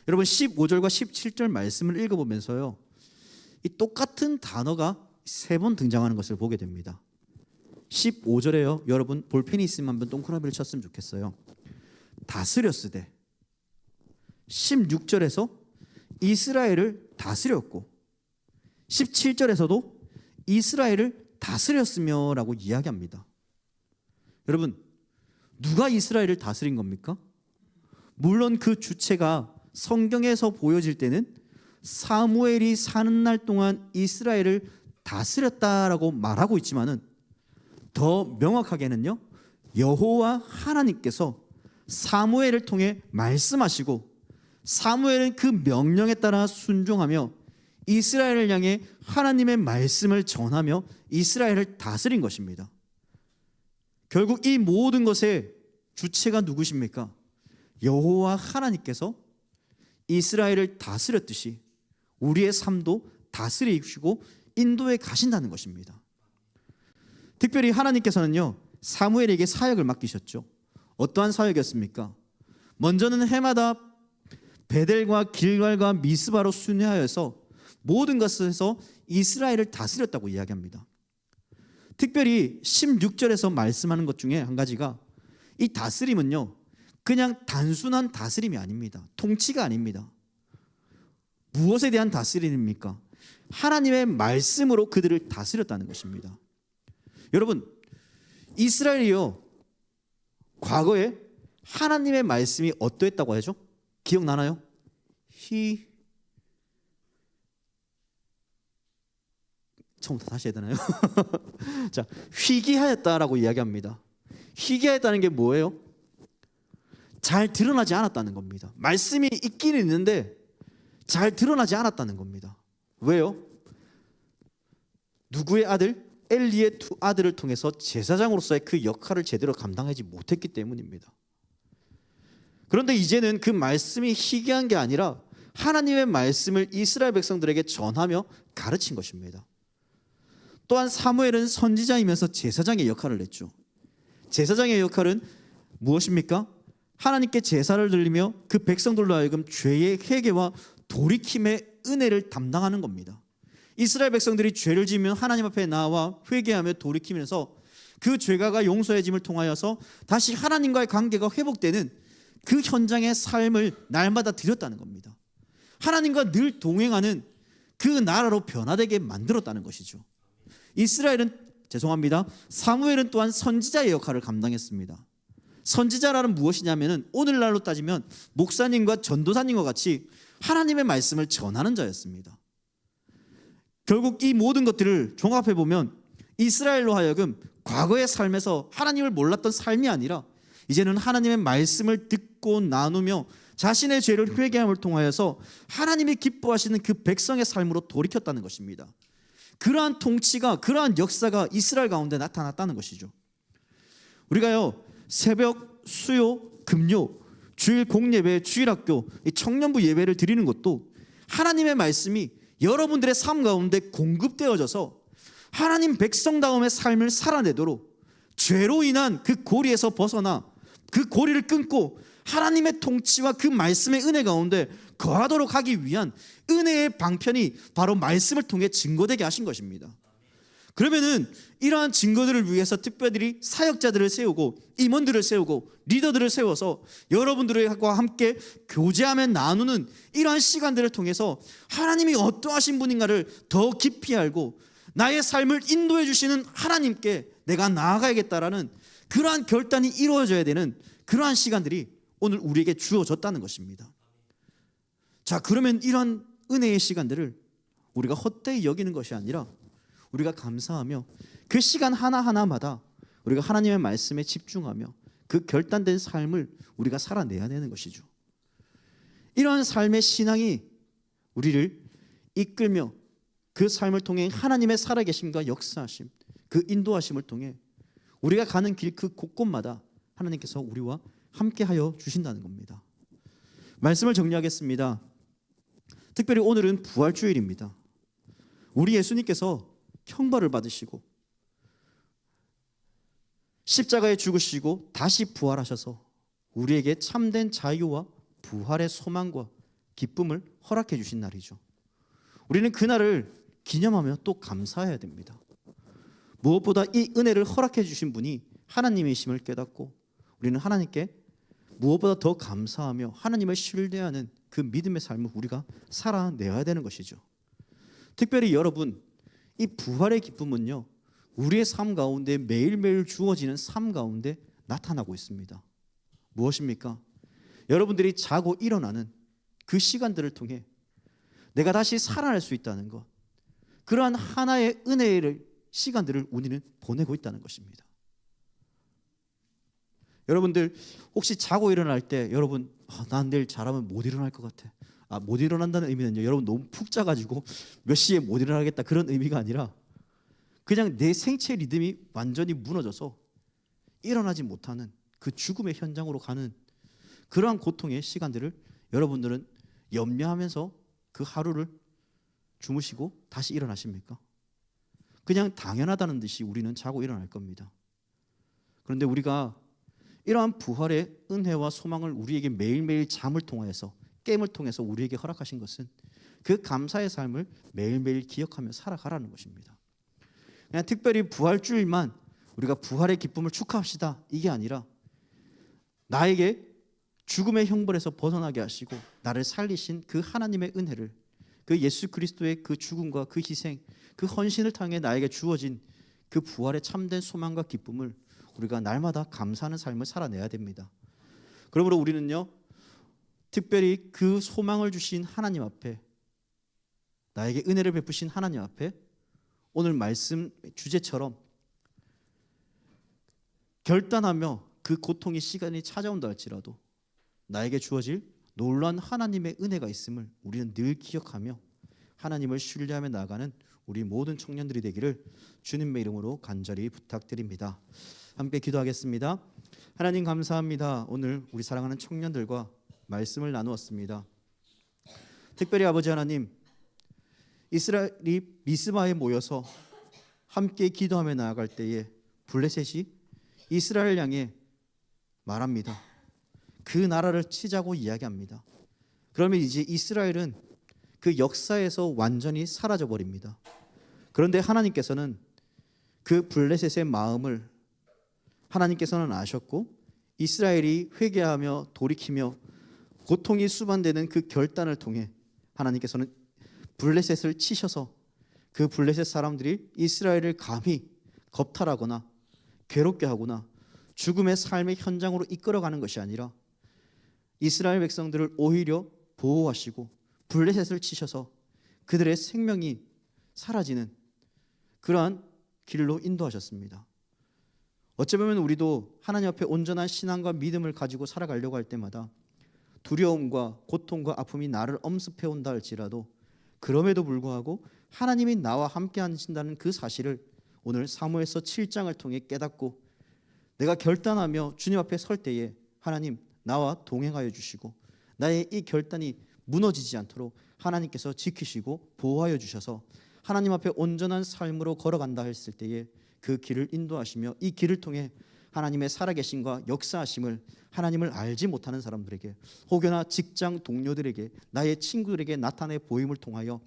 여러분 15절과 17절 말씀을 읽어보면서요, 이 똑같은 단어가 3번 등장하는 것을 보게 됩니다. 15절에요, 여러분 볼펜이 있으면 한번 동그라미를 쳤으면 좋겠어요. 다스렸으되. 16절에서 이스라엘을 다스렸고 17절에서도 이스라엘을 다스렸으며 라고 이야기합니다. 여러분 누가 이스라엘을 다스린 겁니까? 물론 그 주체가 성경에서 보여질 때는 사무엘이 사는 날 동안 이스라엘을 다스렸다라고 말하고 있지만은 더 명확하게는요, 여호와 하나님께서 사무엘을 통해 말씀하시고 사무엘은 그 명령에 따라 순종하며 이스라엘을 향해 하나님의 말씀을 전하며 이스라엘을 다스린 것입니다. 결국 이 모든 것의 주체가 누구십니까? 여호와 하나님께서 이스라엘을 다스렸듯이 우리의 삶도 다스리시고 인도해 가신다는 것입니다. 특별히 하나님께서는요, 사무엘에게 사역을 맡기셨죠. 어떠한 사역이었습니까? 먼저는 해마다 베델과 길갈과 미스바로 순회하여서 모든 것에서 이스라엘을 다스렸다고 이야기합니다. 특별히 16절에서 말씀하는 것 중에 한 가지가 이 다스림은요, 그냥 단순한 다스림이 아닙니다. 통치가 아닙니다. 무엇에 대한 다스림입니까? 하나님의 말씀으로 그들을 다스렸다는 것입니다. 여러분, 이스라엘이요, 과거에 하나님의 말씀이 어떠했다고 하죠? 기억나나요? 처음부터 다시 해야 되나요? 자, 희귀하였다라고 이야기합니다. 희귀하였다는 게 뭐예요? 잘 드러나지 않았다는 겁니다. 말씀이 있기는 있는데 잘 드러나지 않았다는 겁니다. 왜요? 누구의 아들? 엘리의 두 아들을 통해서 제사장으로서의 그 역할을 제대로 감당하지 못했기 때문입니다. 그런데 이제는 그 말씀이 희귀한 게 아니라 하나님의 말씀을 이스라엘 백성들에게 전하며 가르친 것입니다. 또한 사무엘은 선지자이면서 제사장의 역할을 했죠. 제사장의 역할은 무엇입니까? 하나님께 제사를 드리며 그 백성들로 하여금 죄의 회개와 돌이킴의 은혜를 담당하는 겁니다. 이스라엘 백성들이 죄를 지으면 하나님 앞에 나와 회개하며 돌이키면서 그 죄가가 용서해짐을 통하여서 다시 하나님과의 관계가 회복되는 그 현장의 삶을 날마다 드렸다는 겁니다. 하나님과 늘 동행하는 그 나라로 변화되게 만들었다는 것이죠. 사무엘은 또한 선지자의 역할을 감당했습니다. 선지자라는 무엇이냐면은 오늘날로 따지면 목사님과 전도사님과 같이 하나님의 말씀을 전하는 자였습니다. 결국 이 모든 것들을 종합해 보면 이스라엘로 하여금 과거의 삶에서 하나님을 몰랐던 삶이 아니라 이제는 하나님의 말씀을 듣고 나누며 자신의 죄를 회개함을 통하여서 하나님이 기뻐하시는 그 백성의 삶으로 돌이켰다는 것입니다. 그러한 통치가, 그러한 역사가 이스라엘 가운데 나타났다는 것이죠. 우리가요, 새벽, 수요, 금요, 주일 공예배, 주일학교, 청년부 예배를 드리는 것도 하나님의 말씀이 여러분들의 삶 가운데 공급되어져서 하나님 백성다움의 삶을 살아내도록 죄로 인한 그 고리에서 벗어나 그 고리를 끊고 하나님의 통치와 그 말씀의 은혜 가운데 거하도록 하기 위한 은혜의 방편이 바로 말씀을 통해 증거되게 하신 것입니다. 그러면은 이러한 증거들을 위해서 특별히 사역자들을 세우고 임원들을 세우고 리더들을 세워서 여러분들과 함께 교제하며 나누는 이러한 시간들을 통해서 하나님이 어떠하신 분인가를 더 깊이 알고 나의 삶을 인도해 주시는 하나님께 내가 나아가야겠다라는 그러한 결단이 이루어져야 되는 그러한 시간들이 오늘 우리에게 주어졌다는 것입니다. 자, 그러면 이러한 은혜의 시간들을 우리가 헛되이 여기는 것이 아니라 우리가 감사하며 그 시간 하나하나마다 우리가 하나님의 말씀에 집중하며 그 결단된 삶을 우리가 살아내야 되는 것이죠. 이러한 삶의 신앙이 우리를 이끌며 그 삶을 통해 하나님의 살아계심과 역사하심, 그 인도하심을 통해 우리가 가는 길 그 곳곳마다 하나님께서 우리와 함께하여 주신다는 겁니다. 말씀을 정리하겠습니다. 특별히 오늘은 부활주일입니다. 우리 예수님께서 형벌을 받으시고 십자가에 죽으시고 다시 부활하셔서 우리에게 참된 자유와 부활의 소망과 기쁨을 허락해 주신 날이죠. 우리는 그날을 기념하며 또 감사해야 됩니다. 무엇보다 이 은혜를 허락해 주신 분이 하나님이심을 깨닫고 우리는 하나님께 무엇보다 더 감사하며 하나님을 신뢰하는 그 믿음의 삶을 우리가 살아내야 되는 것이죠. 특별히 여러분, 이 부활의 기쁨은요, 우리의 삶 가운데 매일매일 주어지는 삶 가운데 나타나고 있습니다. 무엇입니까? 여러분들이 자고 일어나는 그 시간들을 통해 내가 다시 살아날 수 있다는 것, 그러한 하나의 은혜의 시간들을 우리는 보내고 있다는 것입니다. 여러분들 혹시 자고 일어날 때 여러분 난 내일 잘하면 못 일어날 것 같아. 못 일어난다는 의미는요, 여러분 너무 푹 자가지고 몇 시에 못 일어나겠다 그런 의미가 아니라 그냥 내 생체 리듬이 완전히 무너져서 일어나지 못하는 그 죽음의 현장으로 가는 그러한 고통의 시간들을 여러분들은 염려하면서 그 하루를 주무시고 다시 일어나십니까? 그냥 당연하다는 듯이 우리는 자고 일어날 겁니다. 그런데 우리가 이러한 부활의 은혜와 소망을 우리에게 매일매일 잠을 통하여서 깨임을 통해서 우리에게 허락하신 것은 그 감사의 삶을 매일매일 기억하며 살아가라는 것입니다. 그냥 특별히 부활주일만 우리가 부활의 기쁨을 축하합시다 이게 아니라 나에게 죽음의 형벌에서 벗어나게 하시고 나를 살리신 그 하나님의 은혜를, 그 예수 그리스도의 그 죽음과 그 희생, 그 헌신을 통해 나에게 주어진 그 부활의 참된 소망과 기쁨을 우리가 날마다 감사하는 삶을 살아내야 됩니다. 그러므로 우리는요, 특별히 그 소망을 주신 하나님 앞에, 나에게 은혜를 베푸신 하나님 앞에 오늘 말씀 주제처럼 결단하며 그 고통의 시간이 찾아온다 할지라도 나에게 주어질 놀라운 하나님의 은혜가 있음을 우리는 늘 기억하며 하나님을 신뢰하며 나아가는 우리 모든 청년들이 되기를 주님의 이름으로 간절히 부탁드립니다. 함께 기도하겠습니다. 하나님 감사합니다. 오늘 우리 사랑하는 청년들과 말씀을 나누었습니다. 특별히 아버지 하나님, 이스라엘이 미스바에 모여서 함께 기도하며 나아갈 때에 블레셋이 이스라엘 향해 말합니다. 그 나라를 치자고 이야기합니다. 그러면 이제 이스라엘은 그 역사에서 완전히 사라져 버립니다. 그런데 하나님께서는 그 블레셋의 마음을 하나님께서는 아셨고 이스라엘이 회개하며 돌이키며 고통이 수반되는 그 결단을 통해 하나님께서는 블레셋을 치셔서 그 블레셋 사람들이 이스라엘을 감히 겁탈하거나 괴롭게 하거나 죽음의 삶의 현장으로 이끌어가는 것이 아니라 이스라엘 백성들을 오히려 보호하시고 블레셋을 치셔서 그들의 생명이 사라지는 그러한 길로 인도하셨습니다. 어쩌면 우리도 하나님 앞에 온전한 신앙과 믿음을 가지고 살아가려고 할 때마다 두려움과 고통과 아픔이 나를 엄습해 온다 할지라도 그럼에도 불구하고 하나님이 나와 함께 하신다는 그 사실을 오늘 사무엘서 7장을 통해 깨닫고 내가 결단하며 주님 앞에 설 때에 하나님 나와 동행하여 주시고 나의 이 결단이 무너지지 않도록 하나님께서 지키시고 보호하여 주셔서 하나님 앞에 온전한 삶으로 걸어간다 했을 때에 그 길을 인도하시며 이 길을 통해 하나님의 살아계심과 역사하심을 하나님을 알지 못하는 사람들에게 혹여나 직장 동료들에게 나의 친구들에게 나타내 보임을 통하여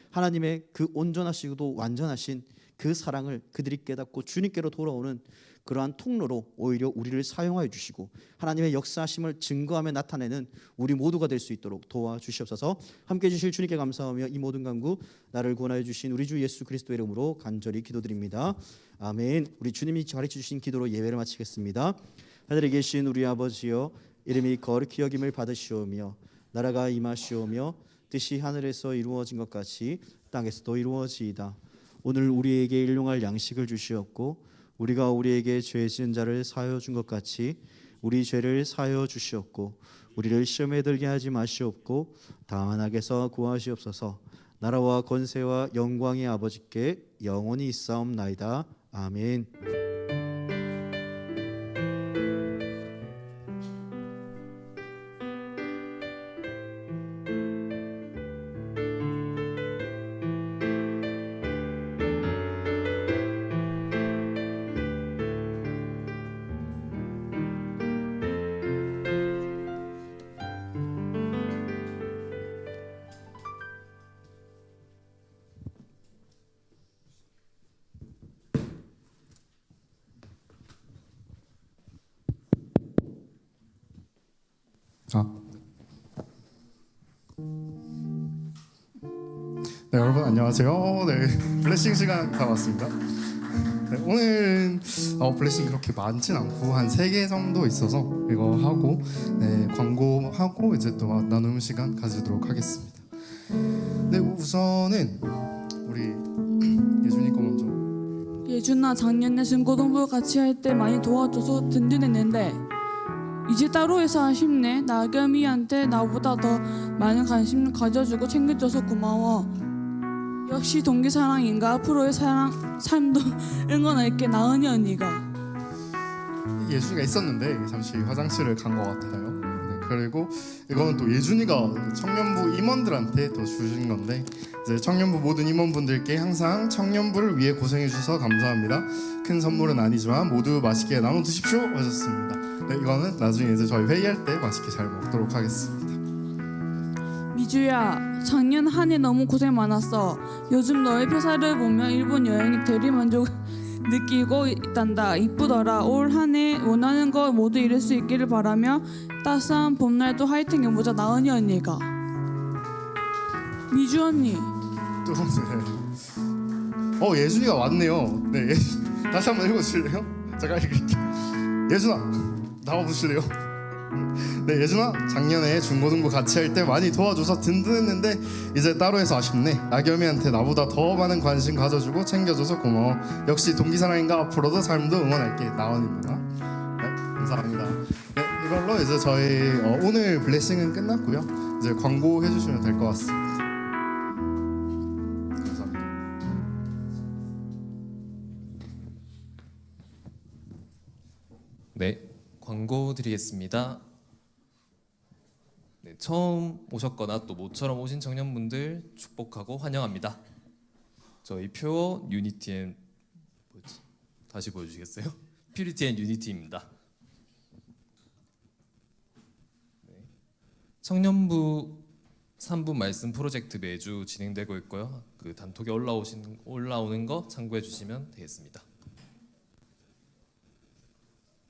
하나님의 그 온전하시고도 완전하신 그 사랑을 그들이 깨닫고 주님께로 돌아오는 그러한 통로로 오히려 우리를 사용하여 주시고 하나님의 역사하심을 증거하며 나타내는 우리 모두가 될 수 있도록 도와주시옵소서. 함께해 주실 주님께 감사하며 이 모든 간구 나를 구원하여 주신 우리 주 예수 그리스도의 이름으로 간절히 기도드립니다. 아멘. 우리 주님이 가르쳐 주신 기도로 예배를 마치겠습니다. 하늘에 계신 우리 아버지여, 이름이 거룩히 여김을 받으시오며 나라가 임하시오며 뜻이 하늘에서 이루어진 것 같이 땅에서도 이루어지이다. 오늘 우리에게 일용할 양식을 주시옵고 우리가 우리에게 죄 지은 자를 사하여 준 것 같이 우리 죄를 사하여 주시옵고 우리를 시험에 들게 하지 마시옵고 다만 악에서 구하시옵소서. 나라와 권세와 영광의 아버지께 영원히 있사옵나이다. 아멘. 네, 여러분 안녕하세요. 네, 블레싱 시간 다 왔습니다. 네, 오늘 블레싱 그렇게 많진 않고 한 3개 정도 있어서 이거 하고 광고하고 이제 또 나눔 시간 가지도록 하겠습니다. 네, 우선은 우리 예준이 거 먼저. 예준아, 작년에 중고등부 같이 할 때 많이 도와줘서 든든했는데 이제 따로 해서 아쉽네. 나겸이한테 나보다 더 많은 관심 가져주고 챙겨줘서 고마워. 역시 동기 사랑인가. 앞으로의 삶도 응원할게. 나은이 언니가. 예준이가 있었는데 잠시 화장실을 간 것 같아요. 네, 그리고 이거는 또 예준이가 청년부 임원들한테 또 주신 건데 이제 청년부 모든 임원분들께 항상 청년부를 위해 고생해 주셔서 감사합니다. 큰 선물은 아니지만 모두 맛있게 나눠 드십시오 하셨습니다. 네, 이거는 나중에 이제 저희 회의할 때 맛있게 잘 먹도록 하겠습니다. 미주야, 작년 한 해 너무 고생 많았어. 요즘 너의 표사를 보면 일본 여행이 대리만족 느끼고 있단다. 이쁘더라. 올 한 해 원하는 거 모두 이룰 수 있기를 바라며 따스한 봄날도 화이팅 해보자. 나은이 언니가. 미주 언니. 또 네. 예준이가 왔네요. 네, 다시 한번 읽어주실래요? 제가 읽을게요. 예준아 나와보실래요? 네, 예준아 작년에 중고등부 같이 할 때 많이 도와줘서 든든했는데 이제 따로 해서 아쉽네. 나겸이한테 나보다 더 많은 관심 가져주고 챙겨줘서 고마워. 역시 동기사랑인가. 앞으로도 삶도 응원할게. 나은입니다. 네, 감사합니다. 네, 이걸로 이제 저희 오늘 블레싱은 끝났고요. 이제 광고 해주시면 될 것 같습니다. 감사합니다. 네, 광고 드리겠습니다. 네, 처음 오셨거나 또 모처럼 오신 청년분들 축복하고 환영합니다. 저희 표 유니티 앤 다시 보여주시겠어요? 퓨리티 앤 유니티입니다. 네, 청년부 3분 말씀 프로젝트 매주 진행되고 있고요. 그 단톡에 올라오는 거 참고해 주시면 되겠습니다.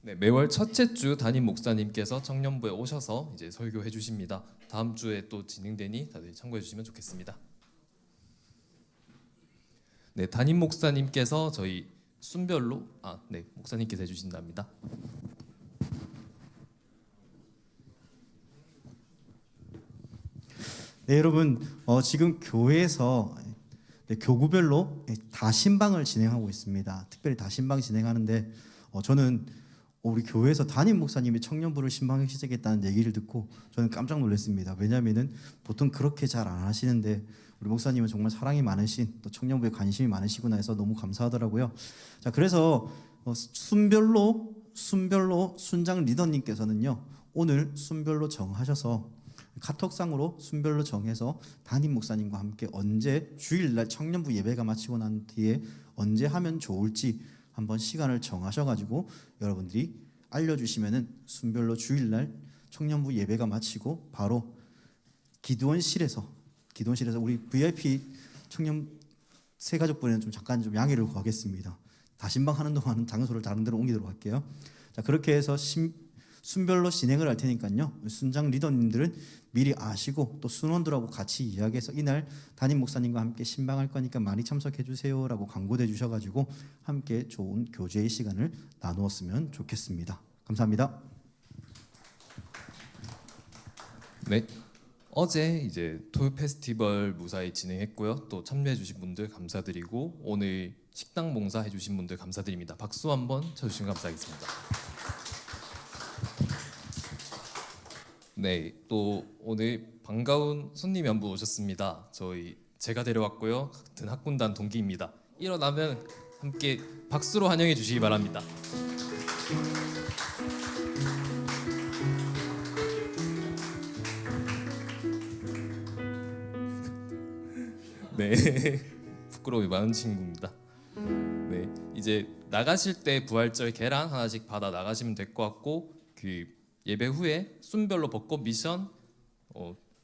네, 매월 첫째 주 담임 목사님께서 청년부에 오셔서 이제 설교해 주십니다. 다음 주에 또 진행되니 다들 참고해 주시면 좋겠습니다. 네, 담임 목사님께서 저희 순별로 목사님께서 해주신답니다. 네, 여러분 지금 교회에서 교구별로 다신방을 진행하고 있습니다. 특별히 다신방 진행하는데 저는 우리 교회에서 담임 목사님이 청년부를 신방에 시작했다는 얘기를 듣고 저는 깜짝 놀랐습니다. 왜냐하면은 보통 그렇게 잘 안 하시는데 우리 목사님은 정말 사랑이 많으신 또 청년부에 관심이 많으시구나 해서 너무 감사하더라고요. 자, 그래서 순별로 순장 리더님께서는요 오늘 순별로 정하셔서 카톡상으로 순별로 정해서 담임 목사님과 함께 언제 주일날 청년부 예배가 마치고 난 뒤에 언제 하면 좋을지 한번 시간을 정하셔가지고 여러분들이 알려주시면은 순별로 주일날 청년부 예배가 마치고 바로 기도원실에서 우리 VIP 청년 세 가족분에는 좀 잠깐 좀 양해를 구하겠습니다. 다신방 하는 동안은 장소를 다른 데로 옮기도록 할게요. 자, 그렇게 해서 순별로 진행을 할 테니까요. 순장 리더님들은 미리 아시고 또 순원들하고 같이 이야기해서 이날 담임 목사님과 함께 신방할 거니까 많이 참석해 주세요라고 광고해 주셔가지고 함께 좋은 교제의 시간을 나누었으면 좋겠습니다. 감사합니다. 네. 어제 이제 토요 페스티벌 무사히 진행했고요. 또 참여해 주신 분들 감사드리고 오늘 식당 봉사 해 주신 분들 감사드립니다. 박수 한번 쳐 주시면 감사하겠습니다. 네, 또 오늘 반가운 손님이 한 분 오셨습니다. 제가 데려왔고요. 같은 학군단 동기입니다. 일어나면 함께 박수로 환영해 주시기 바랍니다. 네, 부끄러움이 많은 친구입니다. 네, 이제 나가실 때 부활절 계란 하나씩 받아 나가시면 될 것 같고 그 예배 후에 순별로 벚꽃 미션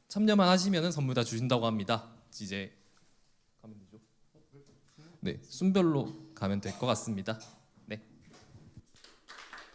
참여만 하시면은 선물 다 주신다고 합니다. 이제 가면 되죠? 네, 순별로 가면 될 것 같습니다.